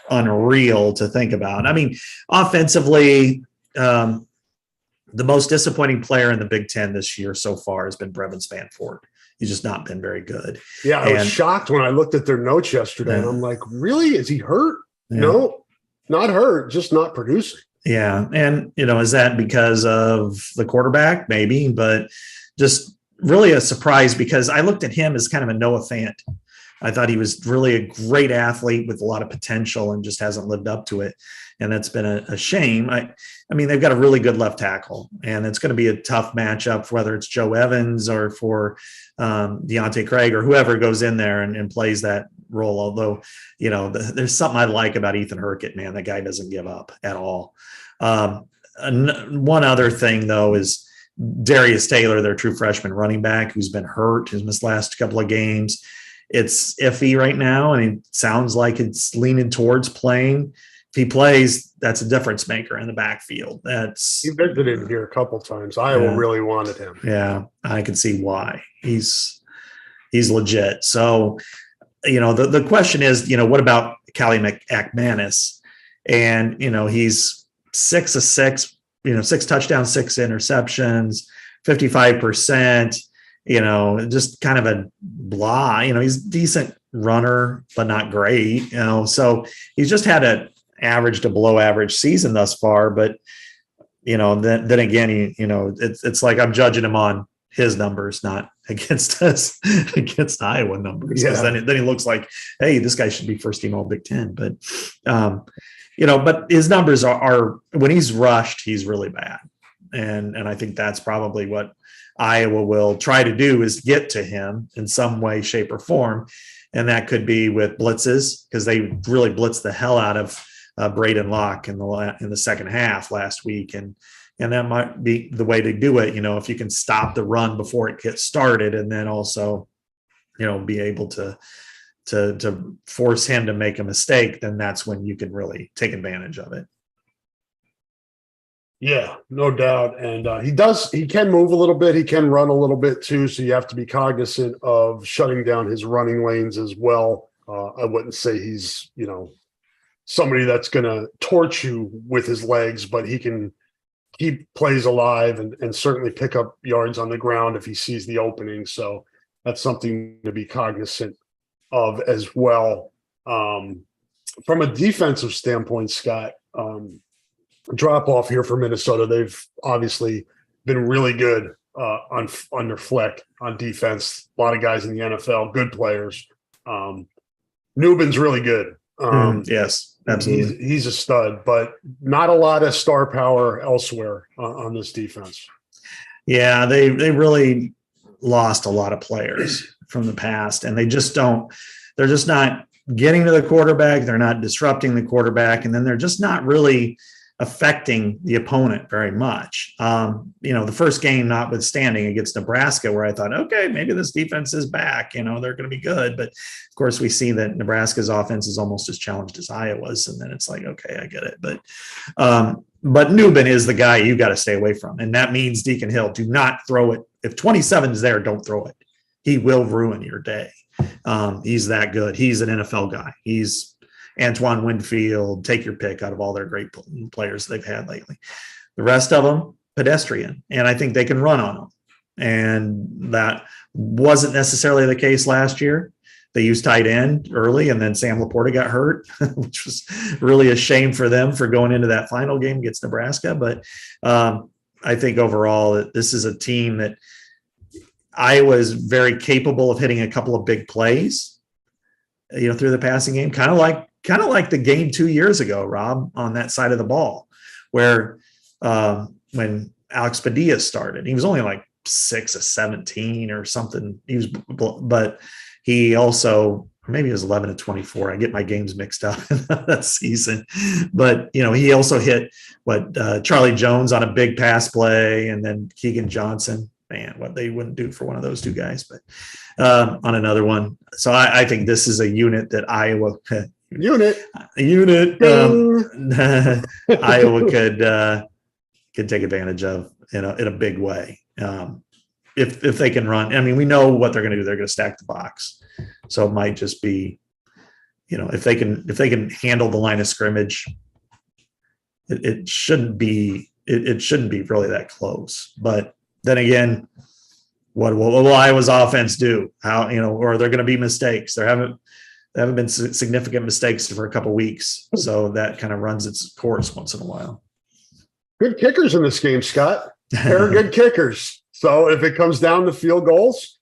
unreal to think about. I mean, offensively, the most disappointing player in the Big Ten this year so far has been Brevin Spanford. He's just not been very good. Yeah, I was shocked when I looked at their notes yesterday, and I'm like, really? Is he hurt? Yeah. No, not hurt, just not producing. Yeah. And, is that because of the quarterback? Maybe, but just really a surprise because I looked at him as kind of a Noah Fant. I thought he was really a great athlete with a lot of potential and just hasn't lived up to it. And that's been a shame. I mean, they've got a really good left tackle, and it's going to be a tough matchup, whether it's Joe Evans or for Deontay Craig or whoever goes in there and plays that role. Although, there's something I like about Ethan Hurkett, man. That guy doesn't give up at all. One other thing, though, is Darius Taylor, their true freshman running back, who's been hurt, who's missed last couple of games. It's iffy right now, and it sounds like it's leaning towards playing. If he plays, that's a difference maker in the backfield. He visited here a couple times. Iowa really wanted him. Yeah, I can see why. He's legit. So, the question is, what about Callie McManus? And, he's 6 of 6, 6 touchdowns, 6 interceptions, 55%, just kind of a blah. He's a decent runner, but not great, so he's just had an average to below average season thus far. But, then again, it's like I'm judging him on his numbers, not against us, against Iowa numbers. Because then he looks like, hey, this guy should be first team all Big Ten. But, but his numbers are when he's rushed, he's really bad. And I think that's probably what Iowa will try to do, is get to him in some way, shape, or form. And that could be with blitzes, because they really blitzed the hell out of Braden Locke in the second half last week. And that might be the way to do it, if you can stop the run before it gets started, and then also, be able to force him to make a mistake, then that's when you can really take advantage of it. Yeah, no doubt. And he can move a little bit. He can run a little bit too. So you have to be cognizant of shutting down his running lanes as well. I wouldn't say he's, somebody that's going to torch you with his legs, but he can keep plays alive and certainly pick up yards on the ground if he sees the opening. So that's something to be cognizant of as well. From a defensive standpoint, Scott, drop off here for Minnesota. They've obviously been really good under Fleck on defense. A lot of guys in the NFL, good players. Newbin's really good. Yes, absolutely. He's a stud, but not a lot of star power elsewhere on this defense. Yeah, they really lost a lot of players from the past, and they're just not getting to the quarterback. They're not disrupting the quarterback, and then they're just not really affecting the opponent very much. The first game notwithstanding against Nebraska, where I thought, okay, maybe this defense is back, they're going to be good. But of course we see that Nebraska's offense is almost as challenged as Iowa's. And then it's like, okay, I get it. But Newbin is the guy you got to stay away from. And that means Deacon Hill, do not throw it. If 27 is there, don't throw it. He will ruin your day. He's that good. He's an NFL guy. He's Antoine Winfield, take your pick out of all their great players they've had lately. The rest of them, pedestrian. And I think they can run on them. And that wasn't necessarily the case last year. They used tight end early, and then Sam Laporta got hurt, which was really a shame for them for going into that final game against Nebraska. But I think overall that this is a team that Iowa is very capable of hitting a couple of big plays, through the passing game, kind of like the game 2 years ago, Rob, on that side of the ball, where when Alex Padilla started, he was only like 6 of 17 or something. But he also or maybe it was 11 to 24. I get my games mixed up that season. But, he also hit Charlie Jones on a big pass play, and then Keegan Johnson. Man, what they wouldn't do for one of those two guys, but on another one. So I think this is a unit that Iowa Iowa could take advantage of in a big way. If they can run. I mean, we know what they're going to do. They're going to stack the box. So it might just be, if they can handle the line of scrimmage, it shouldn't be really that close. But then again, what will Iowa's offense do? How, or are there going to be mistakes? There haven't been significant mistakes for a couple of weeks. So that kind of runs its course once in a while. Good kickers in this game, Scott. They're good kickers. So if it comes down to field goals,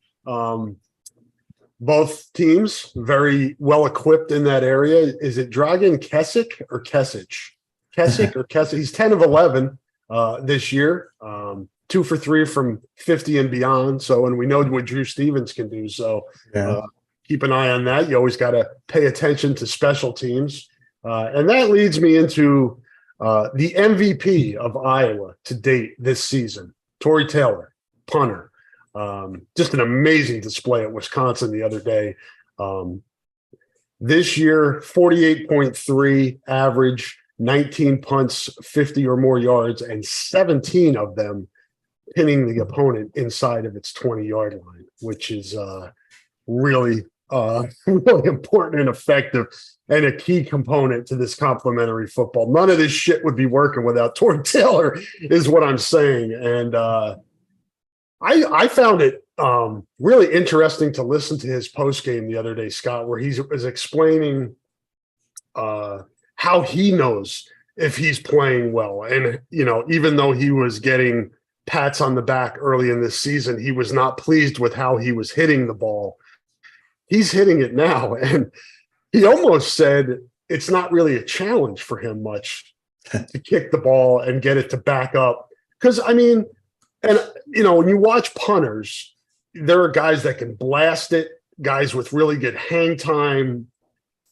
both teams very well equipped in that area. Is it Dragan Kesic or Kesic? Kesic or Kesic? He's 10 of 11 this year, 2 for 3 from 50 and beyond. So, and we know what Drew Stevens can do. So keep an eye on that. You always got to pay attention to special teams. And that leads me into the MVP of Iowa to date this season, Tory Taylor, punter. Just an amazing display at Wisconsin the other day. This year, 48.3 average, 19 punts, 50 or more yards, and 17 of them pinning the opponent inside of its 20-yard line, which is really important and effective and a key component to this complimentary football. None of this shit would be working without Tory Taylor, is what I'm saying. And I found it really interesting to listen to his post game the other day, Scott, where he was explaining how he knows if he's playing well. And, even though he was getting pats on the back early in this season, he was not pleased with how he was hitting the ball. He's hitting it now. And he almost said it's not really a challenge for him much to kick the ball and get it to back up. Because, and, when you watch punters, there are guys that can blast it, guys with really good hang time.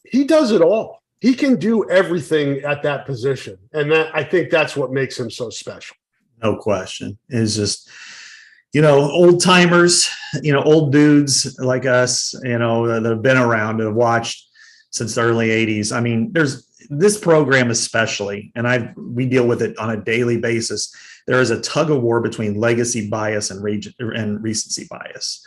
He does it all. He can do everything at that position. And I think that's what makes him so special. No question. It's just, old timers, old dudes like us, that have been around and have watched since the early 80s. I mean, there's this program especially, and we deal with it on a daily basis. There is a tug of war between legacy bias and recency bias.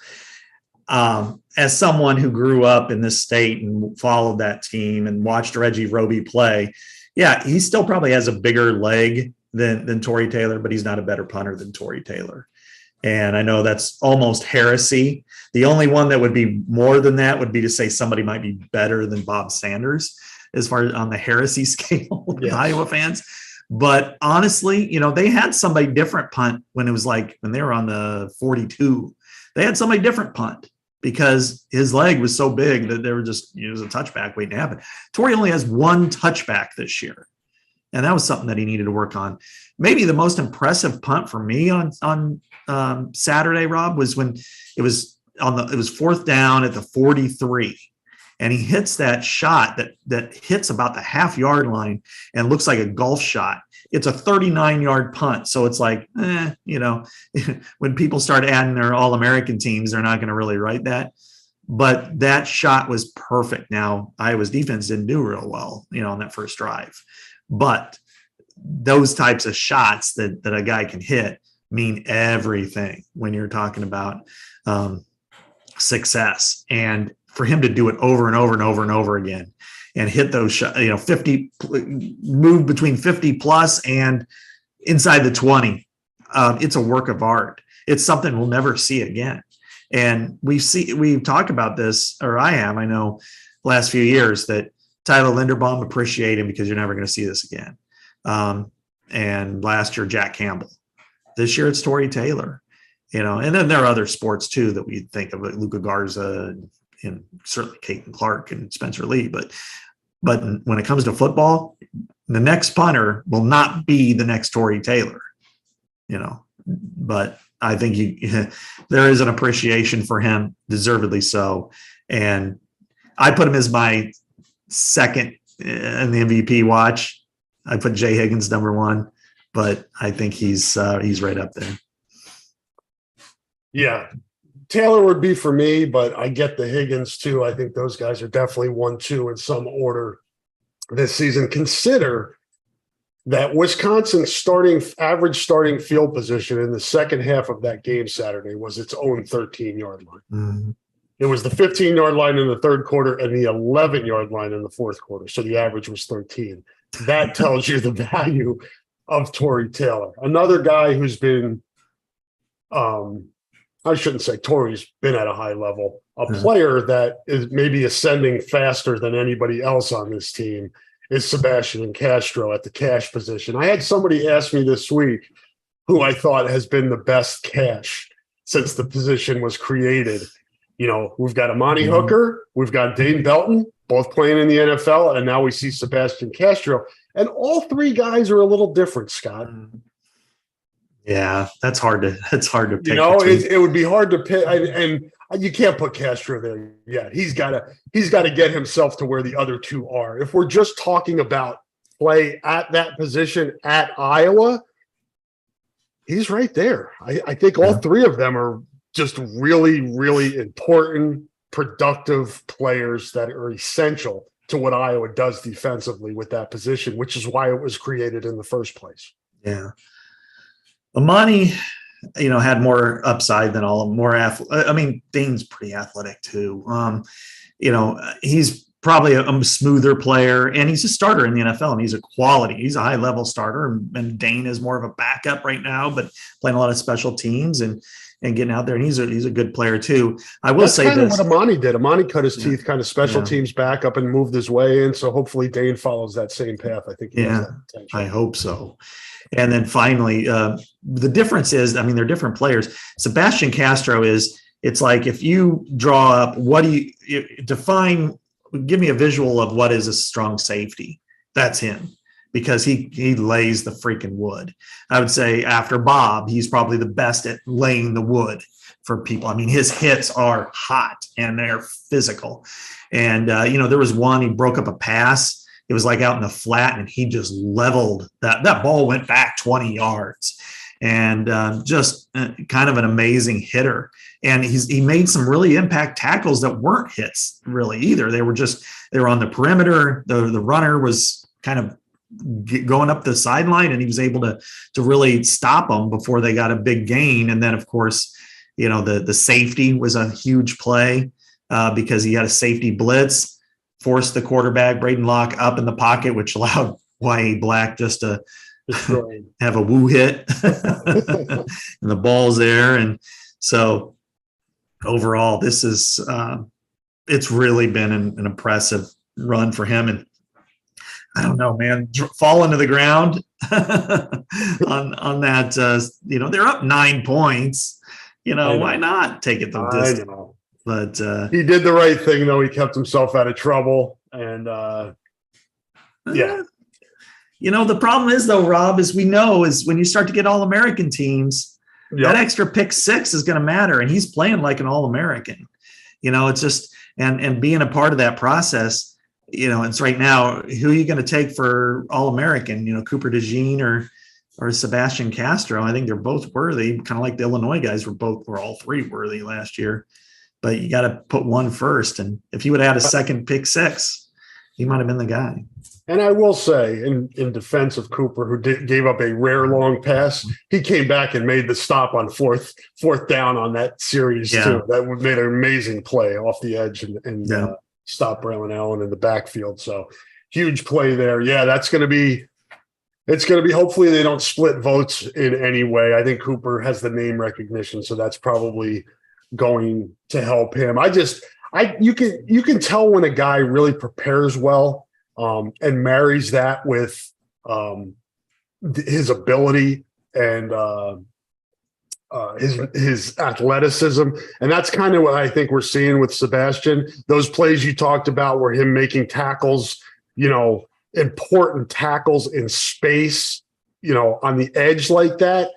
As someone who grew up in this state and followed that team and watched Reggie Roby play, he still probably has a bigger leg than Tory Taylor, but he's not a better punter than Tory Taylor. And I know that's almost heresy. The only one that would be more than that would be to say somebody might be better than Bob Sanders as far as on the heresy scale with Iowa fans. But honestly, they had somebody different punt when they were on the 42. They had somebody different punt because his leg was so big that they were just, it was a touchback waiting to happen. Tory only has one touchback this year. And that was something that he needed to work on. Maybe the most impressive punt for me on Saturday, Rob, was when it was 4th down at the 43. And he hits that shot that hits about the half-yard line and looks like a golf shot. It's a 39-yard punt. So it's like, when people start adding their All-American teams, they're not going to really write that. But that shot was perfect. Now, Iowa's defense didn't do real well, on that first drive. But those types of shots that a guy can hit mean everything when you're talking about success. And for him to do it over and over and over and over again and hit those shots, 50, move between 50 plus and inside the 20, it's a work of art. It's something we'll never see again. And we've talked about this, or I know last few years, that Tyler Linderbaum, appreciate him because you're never going to see this again. And last year, Jack Campbell. This year, it's Tory Taylor. And then there are other sports too that we think of, like Luka Garza and certainly Caden Clark and Spencer Lee. But when it comes to football, the next punter will not be the next Tory Taylor. But I think there is an appreciation for him, deservedly so. And I put him as my second in the MVP watch. I put Jay Higgins number one, but I think he's right up there. Yeah. Taylor would be for me, but I get the Higgins too. I think those guys are definitely 1-2 in some order this season. Consider that Wisconsin's average starting field position in the second half of that game Saturday was its own 13-yard line. Mm-hmm. It was the 15-yard line in the third quarter and the 11-yard line in the fourth quarter. So the average was 13. That tells you the value of Tory Taylor. Another guy who's been I shouldn't say Tory's been at a high level. A player that is maybe ascending faster than anybody else on this team is Sebastian Castro at the cash position. I had somebody ask me this week who I thought has been the best cash since the position was created. You know, we've got Amani Hooker, we've got Dane Belton, both playing in the NFL, and now we see Sebastian Castro. And all three guys are a little different, Scott. Yeah, that's hard to pick. You know, it would be hard to pick, and you can't put Castro there yet. He's got to get himself to where the other two are. If we're just talking about play at that position at Iowa, he's right there. I think all three of them are just really, really important, productive players that are essential to what Iowa does defensively with that position, which is why it was created in the first place. Yeah. Amani, had more upside than all of them. I mean, Dane's pretty athletic too. He's probably a smoother player, and he's a starter in the NFL, and he's a high-level starter. And Dane is more of a backup right now, but playing a lot of special teams and getting out there. And he's a good player too. I will say kind this. Of what Amani did. Amani cut his teeth, kind of special teams backup, and moved his way in. So hopefully Dane follows that same path. I think he has that potential. I hope so. And then finally, the difference is, they're different players. Sebastian Castro it's like if you draw up, give me a visual of what is a strong safety. That's him, because he lays the freaking wood. I would say after Bob, he's probably the best at laying the wood for people. His hits are hot and they're physical. And, there was one, he broke up a pass. It was like out in the flat, and he just leveled that ball went back 20 yards, and just kind of an amazing hitter. And he made some really impact tackles that weren't hits really either. They were on the perimeter. The runner was kind of going up the sideline, and he was able to really stop them before they got a big gain. And then, of course, the safety was a huge play because he had a safety blitz, forced the quarterback, Braden Locke, up in the pocket, which allowed Y.A. Black just to have a woo hit. And the ball's there. And so overall, this is it's really been an impressive run for him. And I don't know, man, falling to the ground on that, they're up 9 points. Why not take it the distance? I know. But he did the right thing, though. He kept himself out of trouble. And the problem is, though, Rob, as we know, is when you start to get All-American teams, that extra pick six is going to matter. And he's playing like an All-American. It's just and being a part of that process, it's right now, who are you going to take for All-American? Cooper DeJean or Sebastian Castro. I think they're both worthy, kind of like the Illinois guys were all three worthy last year. But you got to put one first. And if he would have had a second pick six, he might have been the guy. And I will say, in defense of Cooper, who gave up a rare long pass, he came back and made the stop on fourth down on that series too. That made an amazing play off the edge and stopped Braylon Allen in the backfield. So huge play there. Yeah, it's going to be hopefully they don't split votes in any way. I think Cooper has the name recognition, so that's probably going to help him. You can tell when a guy really prepares well and marries that with his ability and his athleticism. And that's kind of what I think we're seeing with Sebastian. Those plays you talked about were him making tackles, important tackles in space, on the edge like that.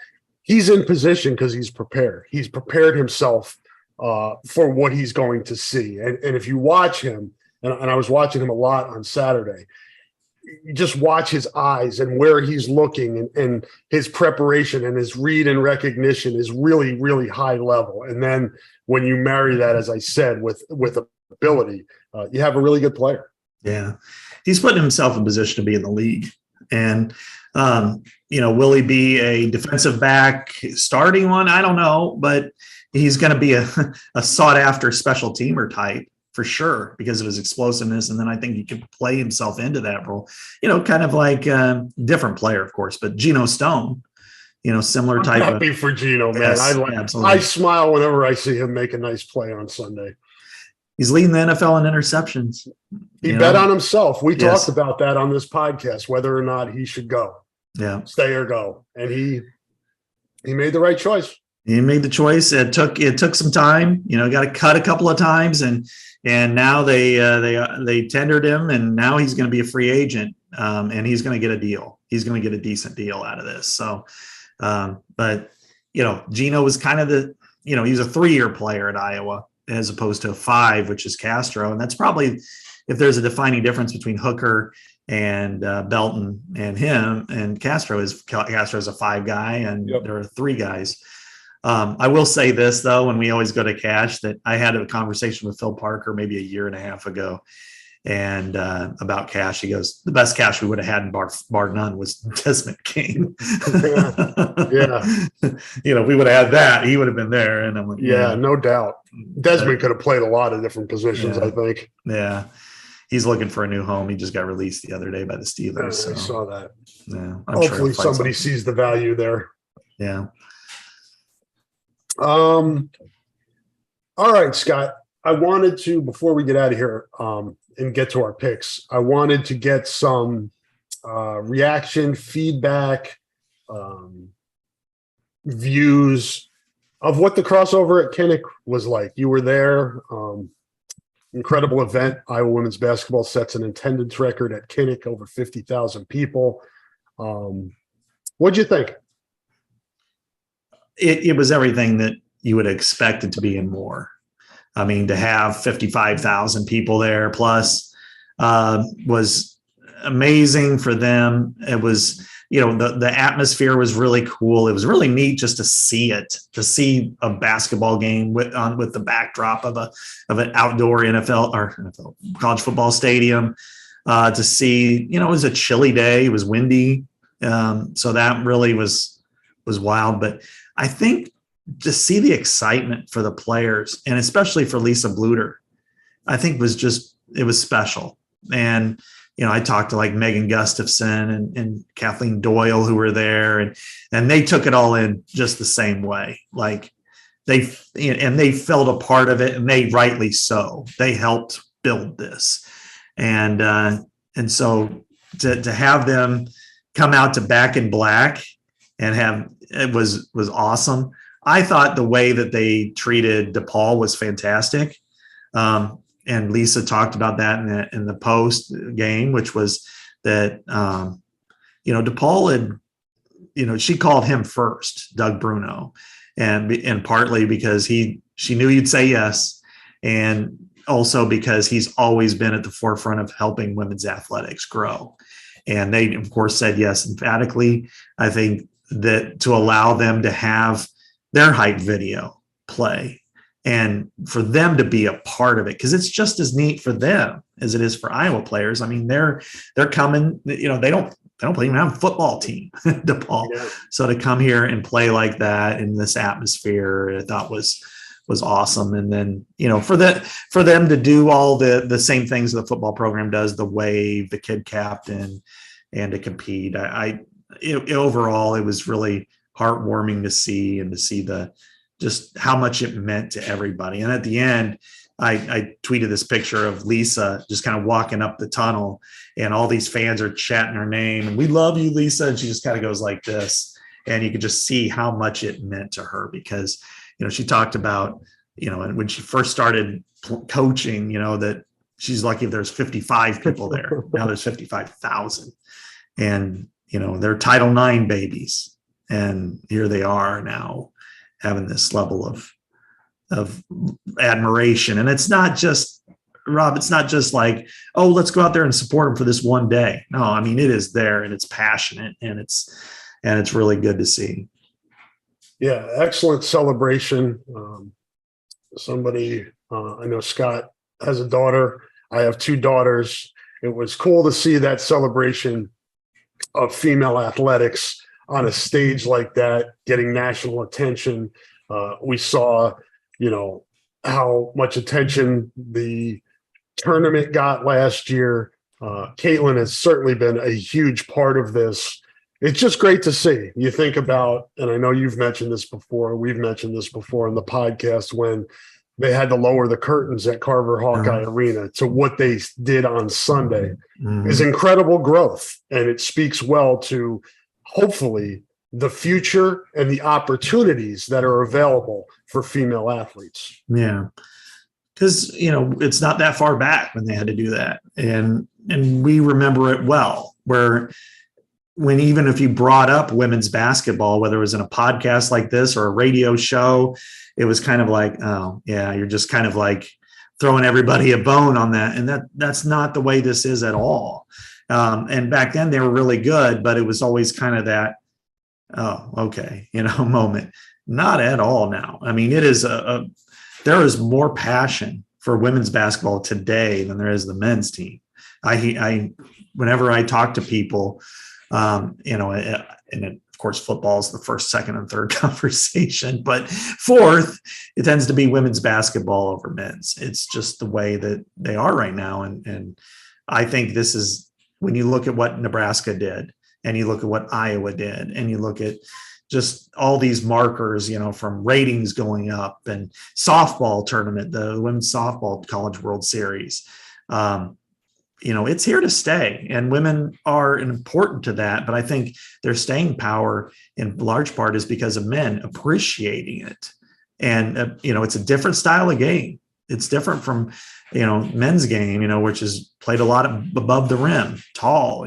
He's in position because he's prepared. He's prepared himself for what he's going to see. And if you watch him, and I was watching him a lot on Saturday. You just watch his eyes and where he's looking, and his preparation and his read and recognition is really, really high level. And then when you marry that, as I said, with ability, you have a really good player. Yeah. He's putting himself in position to be in the league. And, will he be a defensive back starting one? I don't know, but he's going to be a sought after special teamer type for sure because of his explosiveness. And then I think he could play himself into that role, kind of like different player, of course, but Geno Stone, similar type. I'm happy for Geno, man. Yes, I smile whenever I see him make a nice play on Sunday. He's leading the NFL in interceptions. He bet on himself. We talked about that on this podcast, whether or not he should go. Yeah. Stay or go. And he made the right choice. He made the choice. It took some time, got to cut a couple of times and now they tendered him and now he's going to be a free agent. And he's going to get a deal. He's going to get a decent deal out of this. So, but Geno was kind of he's a 3-year player at Iowa, as opposed to a 5, which is Castro. And that's probably, if there's a defining difference between Hooker and Belton and him, and Castro's a 5 guy and there are 3 guys. I will say this though, when we always go to Cash, that I had a conversation with Phil Parker maybe a year and a half ago, and about Cash, he goes, the best Cash we would have had bar none was Desmond King. Yeah. If we would have had that, he would have been there. And I'm like, no doubt. Desmond could have played a lot of different positions, I think. Yeah. He's looking for a new home. He just got released the other day by the Steelers. I saw that. Yeah. Hopefully somebody sees the value there. Yeah. All right, Scott. I wanted to, before we get out of here and get to our picks, I wanted to get some reaction, feedback, views of what the crossover at Kinnick was like. You were there. Incredible event. Iowa women's basketball sets an attendance record at Kinnick, over 50,000 people. What'd you think? It was everything that you would expect it to be and more. I mean, to have 55,000 people there plus was amazing for them. It was, the atmosphere was really cool. It was really neat just to see it, to see a basketball game with the backdrop of an outdoor NFL college football stadium. To see, it was a chilly day. It was windy, so that really was wild. But I think to see the excitement for the players, and especially for Lisa Bluter, I think it was special. And, I talked to like Megan Gustafson and Kathleen Doyle, who were there, and they took it all in just the same way. Like they felt a part of it, and they rightly so. They helped build this. And so to have them come out to Back in Black and it was awesome. I thought the way that they treated DePaul was fantastic. And Lisa talked about that in the post game, which was that, DePaul had, she called him first, Doug Bruno, and partly because she knew you'd say yes. And also because he's always been at the forefront of helping women's athletics grow. And they, of course, said yes emphatically. I think that to allow them to have their hype video play and for them to be a part of it, because it's just as neat for them as it is for Iowa players. I mean, they're coming, they don't even have a football team, DePaul. Yeah. So to come here and play like that in this atmosphere, I thought was awesome. And then, for them to do all the same things the football program does, the wave, the kid captain, and to compete, overall, it was really heartwarming to see, and to see just how much it meant to everybody. And at the end, I tweeted this picture of Lisa just kind of walking up the tunnel, and all these fans are chanting her name, and we love you, Lisa. And she just kind of goes like this. And you could just see how much it meant to her, because, she talked about, and when she first started coaching, that she's lucky if there's 55 people there. Now there's 55,000. And, they're Title IX babies. And here they are now having this level of admiration. And it's not just Rob, it's not just like, oh, let's go out there and support them for this one day. No, I mean, it is there and it's passionate and it's really good to see. Yeah, excellent celebration. I know Scott has a daughter. I have two daughters. It was cool to see that celebration of female athletics on a stage like that, getting national attention. We saw, how much attention the tournament got last year. Caitlin has certainly been a huge part of this. It's just great to see. You think about, and I know you've mentioned this before, we've mentioned this before in the podcast, when they had to lower the curtains at Carver Hawkeye Arena to what they did on Sunday is incredible growth. And it speaks well to hopefully the future and the opportunities that are available for female athletes. Yeah. Because, it's not that far back when they had to do that. And we remember it well, when even if you brought up women's basketball, whether it was in a podcast like this or a radio show, it was kind of like, oh, yeah, you're just kind of like throwing everybody a bone on that. And that's not the way this is at all. And back then they were really good, but it was always kind of that, oh, okay, moment. Not at all now. I mean, it is there is more passion for women's basketball today than there is the men's team. Whenever I talk to people, and of course, football is the first, second, and third conversation, but fourth, it tends to be women's basketball over men's. It's just the way that they are right now. And I think this is, when you look at what Nebraska did and you look at what Iowa did and you look at just all these markers, from ratings going up and softball tournament, the women's softball college world series, it's here to stay, and women are important to that. But I think their staying power in large part is because of men appreciating it. And, it's a different style of game. It's different from, men's game, which is played a lot above the rim, tall,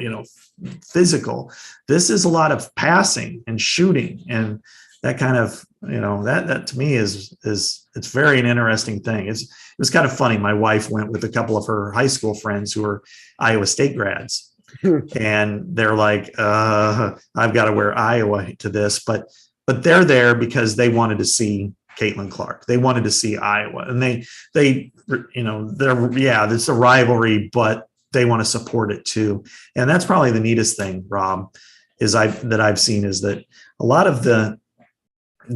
physical. This is a lot of passing and shooting. And that kind of, that to me is it's very an interesting thing. It was kind of funny. My wife went with a couple of her high school friends who were Iowa State grads, and they're like, I've got to wear Iowa to this, but they're there because they wanted to see Caitlin Clark. They wanted to see Iowa, and it's a rivalry, but they want to support it too. And that's probably the neatest thing, Rob, that I've seen, is that a lot of the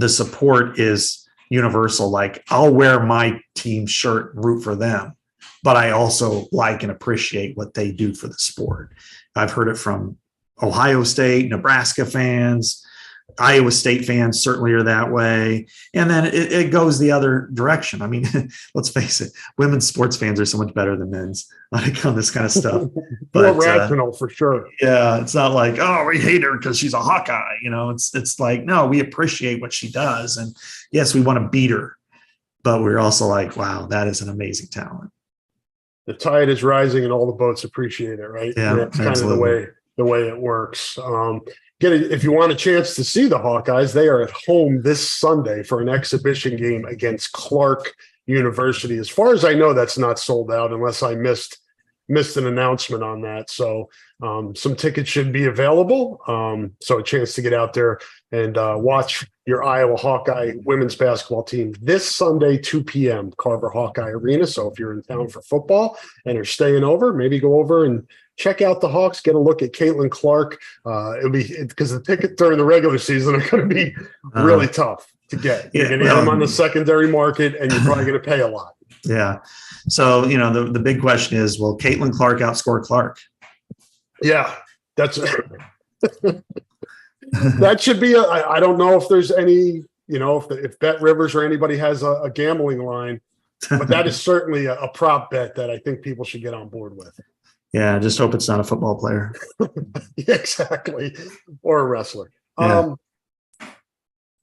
support is universal. Like, I'll wear my team shirt, root for them, but I also like and appreciate what they do for the sport. I've heard it from Ohio State, Nebraska fans, Iowa State fans certainly are that way. And then it goes the other direction. I mean, let's face it, women's sports fans are so much better than men's on this kind of stuff. But more rational for sure. Yeah. It's not like, oh, we hate her because she's a Hawkeye. It's like, no, we appreciate what she does. And yes, we want to beat her, but we're also like, wow, that is an amazing talent. The tide is rising and all the boats appreciate it, right? Yeah, that's kind of the way it works. If you want a chance to see the Hawkeyes, they are at home this Sunday for an exhibition game against Clark University. As far as I know, that's not sold out unless I missed an announcement on that. So some tickets should be available. So a chance to get out there and watch your Iowa Hawkeye women's basketball team this Sunday, 2 p.m., Carver Hawkeye Arena. So if you're in town for football and are staying over, maybe go over and check out the Hawks, get a look at Caitlin Clark. It'll be, because the tickets during the regular season are going to be really tough to get. You're going to get them on the secondary market, and you're probably going to pay a lot. Yeah. So, the big question is, will Caitlin Clark outscore Clark? Yeah, that's that should be I don't know if there's any, if Bet Rivers or anybody has a gambling line, but that is certainly a prop bet that I think people should get on board with. Yeah, just hope it's not a football player. Yeah, exactly. Or a wrestler. Yeah.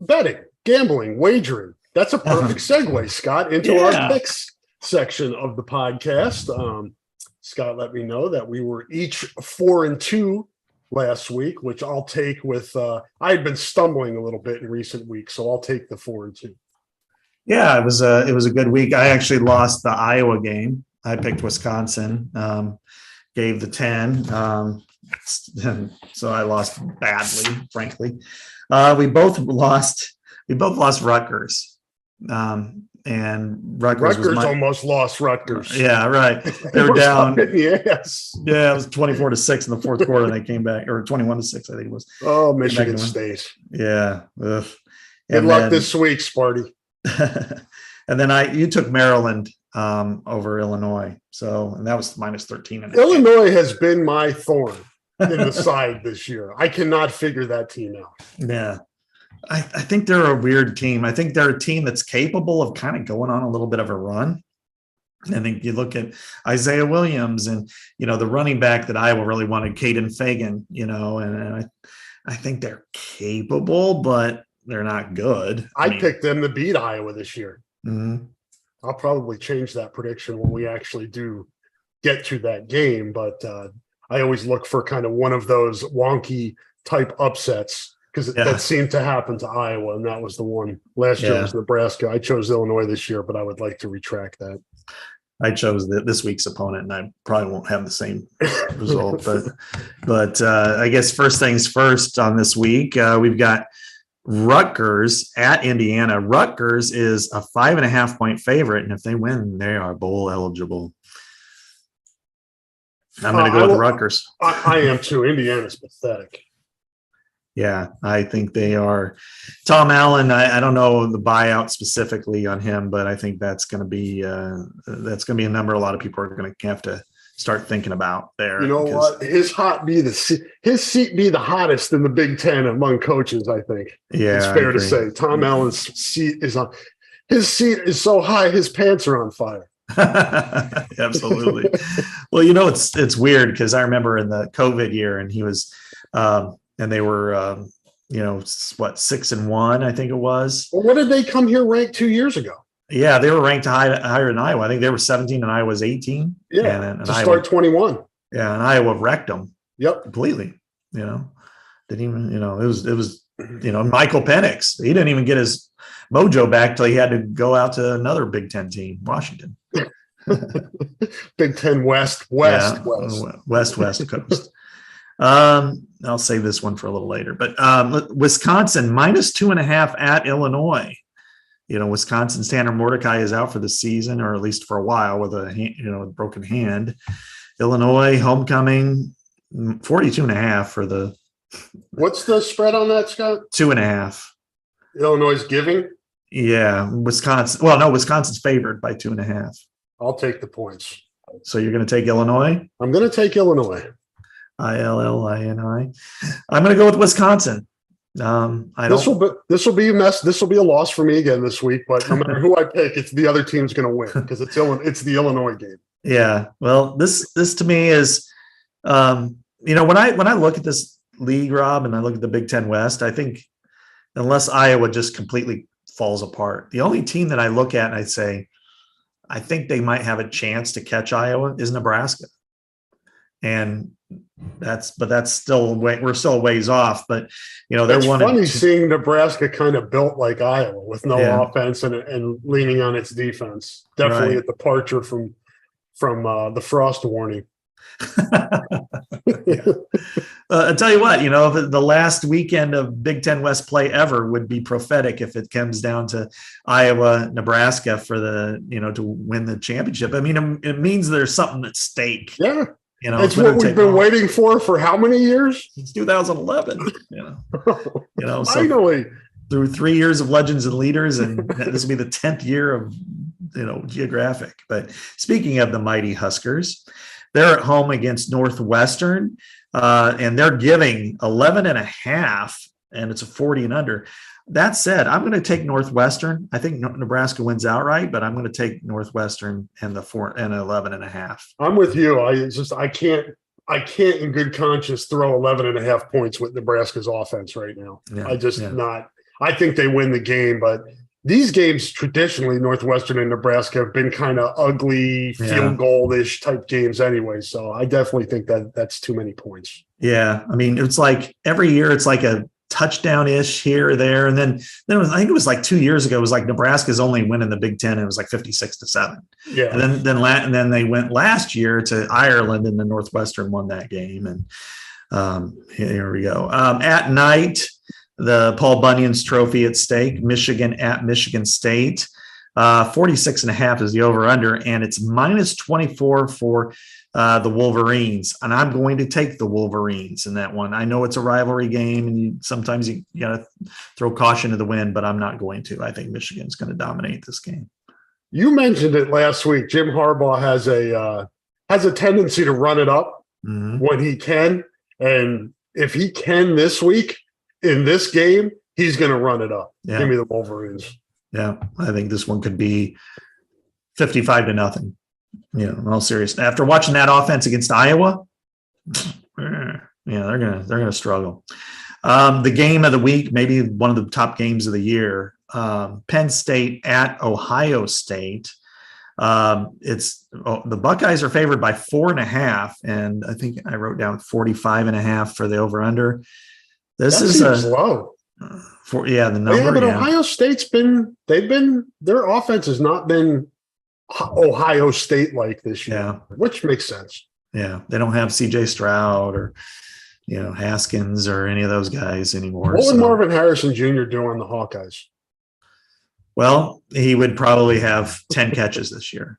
Betting, gambling, wagering. That's a perfect segue, Scott, into our picks section of the podcast. Scott let me know that we were each 4-2 last week, which I'll take with I had been stumbling a little bit in recent weeks, so I'll take the 4-2. Yeah, it was a good week. I actually lost the Iowa game. I picked Wisconsin, gave the 10. So I lost badly, frankly. We both lost Rutgers. And Rutgers almost lost Rutgers. Yeah, right. They were down. Yes. Yeah, it was 24-6 in the fourth quarter. And they came back, or 21-6, I think it was. Oh, Michigan State. Yeah. Ugh. Good luck this week, Sparty. And then you took Maryland over Illinois. So, and that was -13. Illinois has been my thorn in the side this year. I cannot figure that team out. Yeah. I think they're a weird team. I think they're a team that's capable of kind of going on a little bit of a run. I think you look at Isaiah Williams and, the running back that Iowa really wanted, Caden Fagan, and I think they're capable, but they're not good. I picked them to beat Iowa this year. Mm-hmm. I'll probably change that prediction when we actually do get to that game. But I always look for kind of one of those wonky type upsets because that seemed to happen to Iowa. And that was the one last year was Nebraska. I chose Illinois this year, but I would like to retract that. I chose this week's opponent, and I probably won't have the same result. But I guess first things first on this week, we've got Rutgers at Indiana. Rutgers is a 5.5-point favorite, and if they win, they are bowl eligible. I'm going to go with Rutgers. I am too. Indiana's pathetic. Yeah, I think they are. Tom Allen, I don't know the buyout specifically on him, but I think that's going to be a number a lot of people are going to have to start thinking about there. You know what? His seat be the hottest in the Big Ten among coaches, I think. Yeah, it's fair to say. Tom Allen's seat is so high, his pants are on fire. Absolutely. Well, it's weird because I remember in the COVID year, and he was and they were 6-1, I think it was. Well, what did they come here ranked 2 years ago? Yeah, they were ranked higher than Iowa. I think they were 17 and Iowa was 18. Yeah, and to start 21. Yeah, and Iowa wrecked them. Yep, completely. Didn't even. It was. Michael Penix. He didn't even get his mojo back till he had to go out to another Big Ten team, Washington. Big Ten West Coast. I'll save this one for a little later. But Wisconsin -2.5 at Illinois. Wisconsin's Tanner Mordecai is out for the season, or at least for a while, with a broken hand. Illinois homecoming 42.5 for the. What's the spread on that, Scott? 2.5. Illinois giving. Yeah, Wisconsin. Well, no, Wisconsin's favored by 2.5. I'll take the points. So you're going to take Illinois? I'm going to take Illinois. ILLINI. I'm going to go with Wisconsin. This will be a mess. This will be a loss for me again this week. But no matter who I pick, it's the other team's going to win because it's the Illinois game. Yeah. Well, this to me is, when I look at this league, Rob, and I look at the Big Ten West, I think unless Iowa just completely falls apart, the only team that I look at and I say, I think they might have a chance to catch Iowa is Nebraska. And that's still we're still a ways off, but they're it's funny seeing Nebraska kind of built like Iowa with no offense and leaning on its defense. Definitely a departure from the Frost warning. I'll tell you what, the last weekend of Big Ten West play ever would be prophetic if it comes down to Iowa, Nebraska for the, to win the championship. I mean, it means there's something at stake. Yeah. It's what we've been waiting for how many years? Since 2011. Finally. Through 3 years of Legends and Leaders, and this will be the 10th year of, Geographic. But speaking of the mighty Huskers, they're at home against Northwestern, and they're giving 11.5, and it's a 40 and under. That said, I'm going to take Northwestern. I think Nebraska wins outright, but I'm going to take Northwestern and the 11.5. I'm with you. I can't in good conscience throw 11.5 points with Nebraska's offense right now. Yeah, I think they win the game, but these games traditionally, Northwestern and Nebraska have been kind of ugly field goal-ish type games anyway. So I definitely think that's too many points. Yeah. I mean, it's like every year it's like a touchdown-ish here or there. And then I think it was like 2 years ago, it was like Nebraska's only win in the Big Ten. And it was like 56-7. Yeah. And then they went last year to Ireland and the Northwestern won that game. And here we go. At night, the Paul Bunyan's trophy at stake, Michigan at Michigan State. 46.5 is the over-under, and it's minus 24 for the Wolverines. And I'm going to take the Wolverines in that one. I know it's a rivalry game, and sometimes you got to throw caution to the wind, but I'm not going to. I think Michigan's going to dominate this game. You mentioned it last week. Jim Harbaugh has a tendency to run it up when he can, and if he can this week in this game, he's going to run it up. Yeah. Give me the Wolverines. Yeah, I think this one could be 55-0. In all seriousness. After watching that offense against Iowa, they're gonna struggle. The game of the week, maybe one of the top games of the year, Penn State at Ohio State. The Buckeyes are favored by 4.5, and I think I wrote down 45.5 for the over/under. This is low. The number. Yeah, but Ohio State's their offense has not been Ohio State like this year, which makes sense. Yeah, they don't have C.J. Stroud or Haskins or any of those guys anymore. What would Marvin Harrison Jr. do on the Hawkeyes? Well, he would probably have 10 catches this year,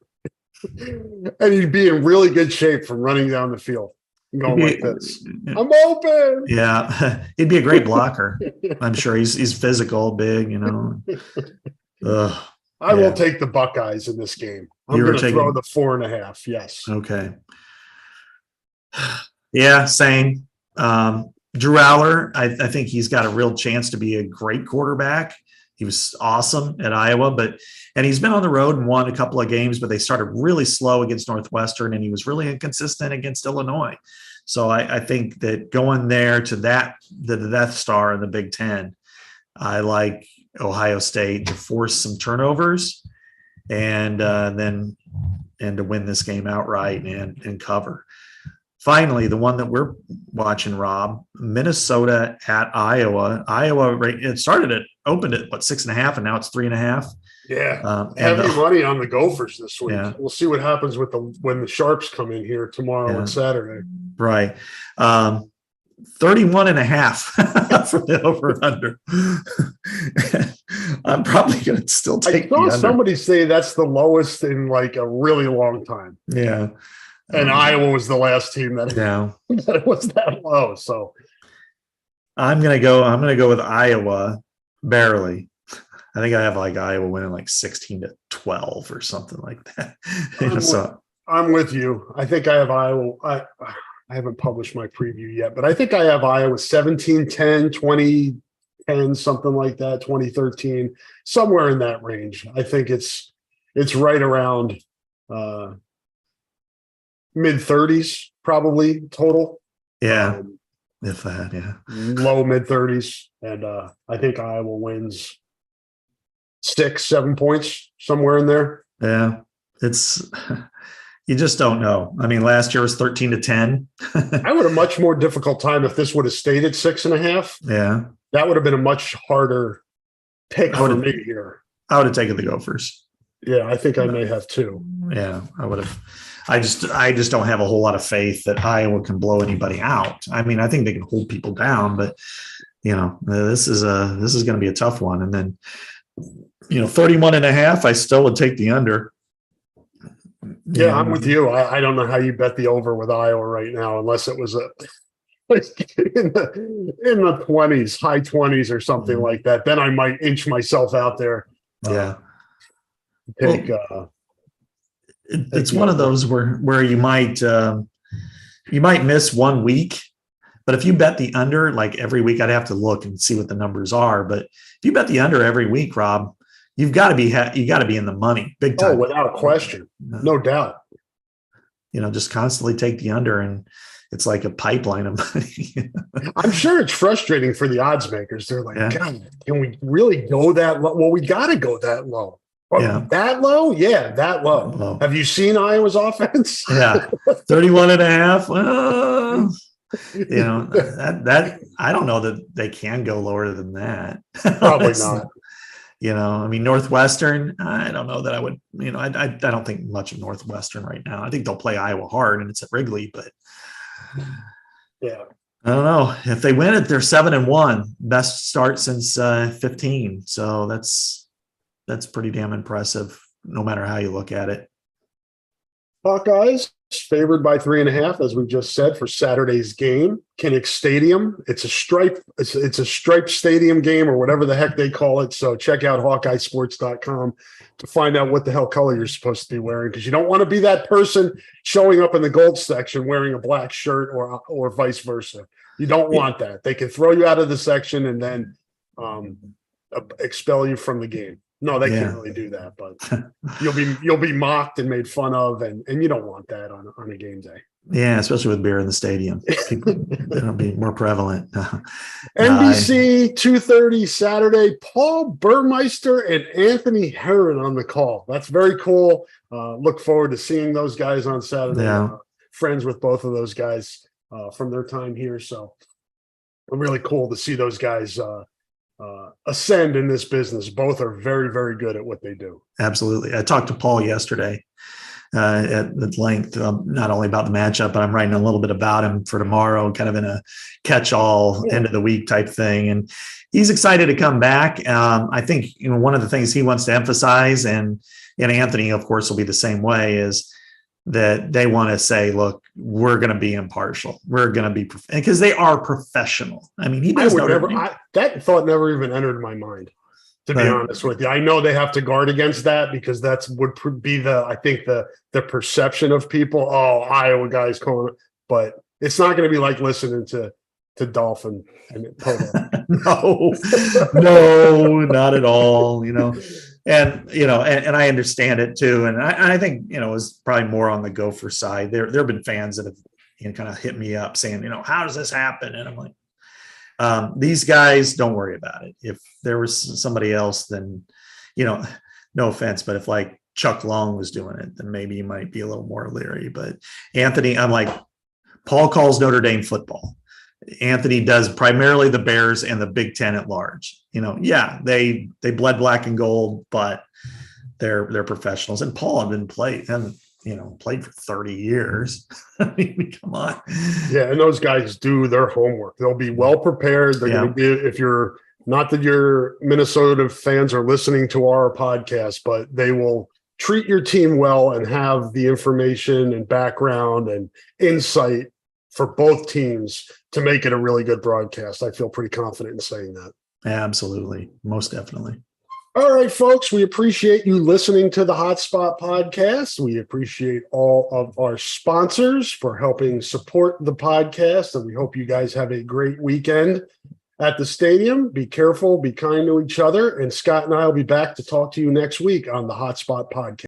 and he'd be in really good shape from running down the field. Going like this. I'm open. Yeah, he'd be a great blocker. I'm sure he's physical, big. I will take the Buckeyes in this game. I'm going to throw the 4.5. Yes. Okay. Yeah, same. Drew Aller, I think he's got a real chance to be a great quarterback. He was awesome at Iowa, and he's been on the road and won a couple of games, but they started really slow against Northwestern, and he was really inconsistent against Illinois. So I think that going there to the Death Star in the Big Ten, I like Ohio State to force some turnovers and to win this game outright and cover. Finally, the one that we're watching, Rob, Minnesota at Iowa. Iowa, opened at 6.5, and now it's 3.5. Yeah, heavy money on the Gophers this week. Yeah. We'll see what happens when the Sharps come in here tomorrow and Saturday. Right. 31.5 for the over/under. I'm probably going to still take. I saw somebody say that's the lowest in like a really long time. Yeah, and Iowa was the last team that was that low. So I'm going to go with Iowa barely. I think I have like Iowa winning like 16-12 or something like that. I'm with you. I think I have Iowa. I haven't published my preview yet, but I think I have Iowa 17-10, 20-10, something like that, 2013, somewhere in that range. I think it's right around mid-30s probably total. Yeah, if that, yeah. Low mid-30s, and I think Iowa wins 6-7 points, somewhere in there. Yeah, it's you just don't know. I mean, last year was 13-10. I would have a much more difficult time if this would have stayed at 6.5. Yeah, that would have been a much harder pick for me here. I would have taken the Gophers. Yeah, I think I may have too. Yeah, I would have. I just don't have a whole lot of faith that Iowa can blow anybody out. I mean, I think they can hold people down, but this is going to be a tough one. And then 31.5, I still would take the under. Yeah, I'm with you. I don't know how you bet the over with Iowa right now, unless it was in the 20s, high 20s or something like that. Then I might inch myself out there. Yeah. It's one of those where you might miss 1 week, but if you bet the under like every week, I'd have to look and see what the numbers are. But if you bet the under every week, Rob, you got to be in the money big time. Oh, without a question, no doubt. Just constantly take the under, and it's like a pipeline of money. I'm sure it's frustrating for the odds makers. They're like, God, can we really go that low? Well, we got to go that low. That low? Yeah, that low. Have you seen Iowa's offense? Yeah. 31.5. that I don't know that they can go lower than that. Probably not. I mean, Northwestern, I don't know that I would, I don't think much of Northwestern right now. I think they'll play Iowa hard and it's at Wrigley, but yeah, I don't know. If they win it, they're 7-1, best start since 15. So that's pretty damn impressive, no matter how you look at it. Hawkeyes favored by 3.5, as we just said, for Saturday's game. Kinnick Stadium. It's a striped stadium game, or whatever the heck they call it. So check out HawkeyeSports.com to find out what the hell color you're supposed to be wearing, because you don't want to be that person showing up in the gold section wearing a black shirt or vice versa. You don't want that. They can throw you out of the section and then expel you from the game. No, they can't really do that, but you'll be mocked and made fun of, and you don't want that on a game day. Yeah, especially with beer in the stadium. It'll be more prevalent. NBC 2:30 Saturday, Paul Burmeister and Anthony Herron on the call. That's very cool. Look forward to seeing those guys on Saturday. Yeah. Friends with both of those guys from their time here. So really cool to see those guys ascend in this business. Both are very, very good at what they do. Absolutely. I talked to Paul yesterday at length, not only about the matchup, but I'm writing a little bit about him for tomorrow, kind of in a catch-all end of the week type thing. And he's excited to come back. I think one of the things he wants to emphasize, and Anthony, of course, will be the same way, is that they want to say, look, we're going to be impartial. We're going to be, because they are professional. I mean, that thought never even entered my mind, to be honest with you. I know they have to guard against that, because that's would be the perception of people. Oh, Iowa guys calling it, but it's not going to be like listening to Dolphin and Polo. No, not at all. And I understand it too. And I think, it was probably more on the Gopher side. There have been fans that have kind of hit me up saying, how does this happen? And I'm like, these guys, don't worry about it. If there was somebody else, then, no offense, but if like Chuck Long was doing it, then maybe you might be a little more leery. But Anthony, I'm like, Paul calls Notre Dame football. Anthony does primarily the Bears and the Big Ten at large. They bled black and gold, but they're professionals. And Paul had played for 30 years. I mean, come on. Yeah, and those guys do their homework. They'll be well prepared. They're going to be, if you're not that your Minnesota fans are listening to our podcast, but they will treat your team well and have the information and background and insight for both teams to make it a really good broadcast. I feel pretty confident in saying that. Absolutely. Most definitely. All right, folks, we appreciate you listening to the Hotspot Podcast. We appreciate all of our sponsors for helping support the podcast, and we hope you guys have a great weekend at the stadium. Be careful, be kind to each other, and Scott and I will be back to talk to you next week on the Hotspot Podcast.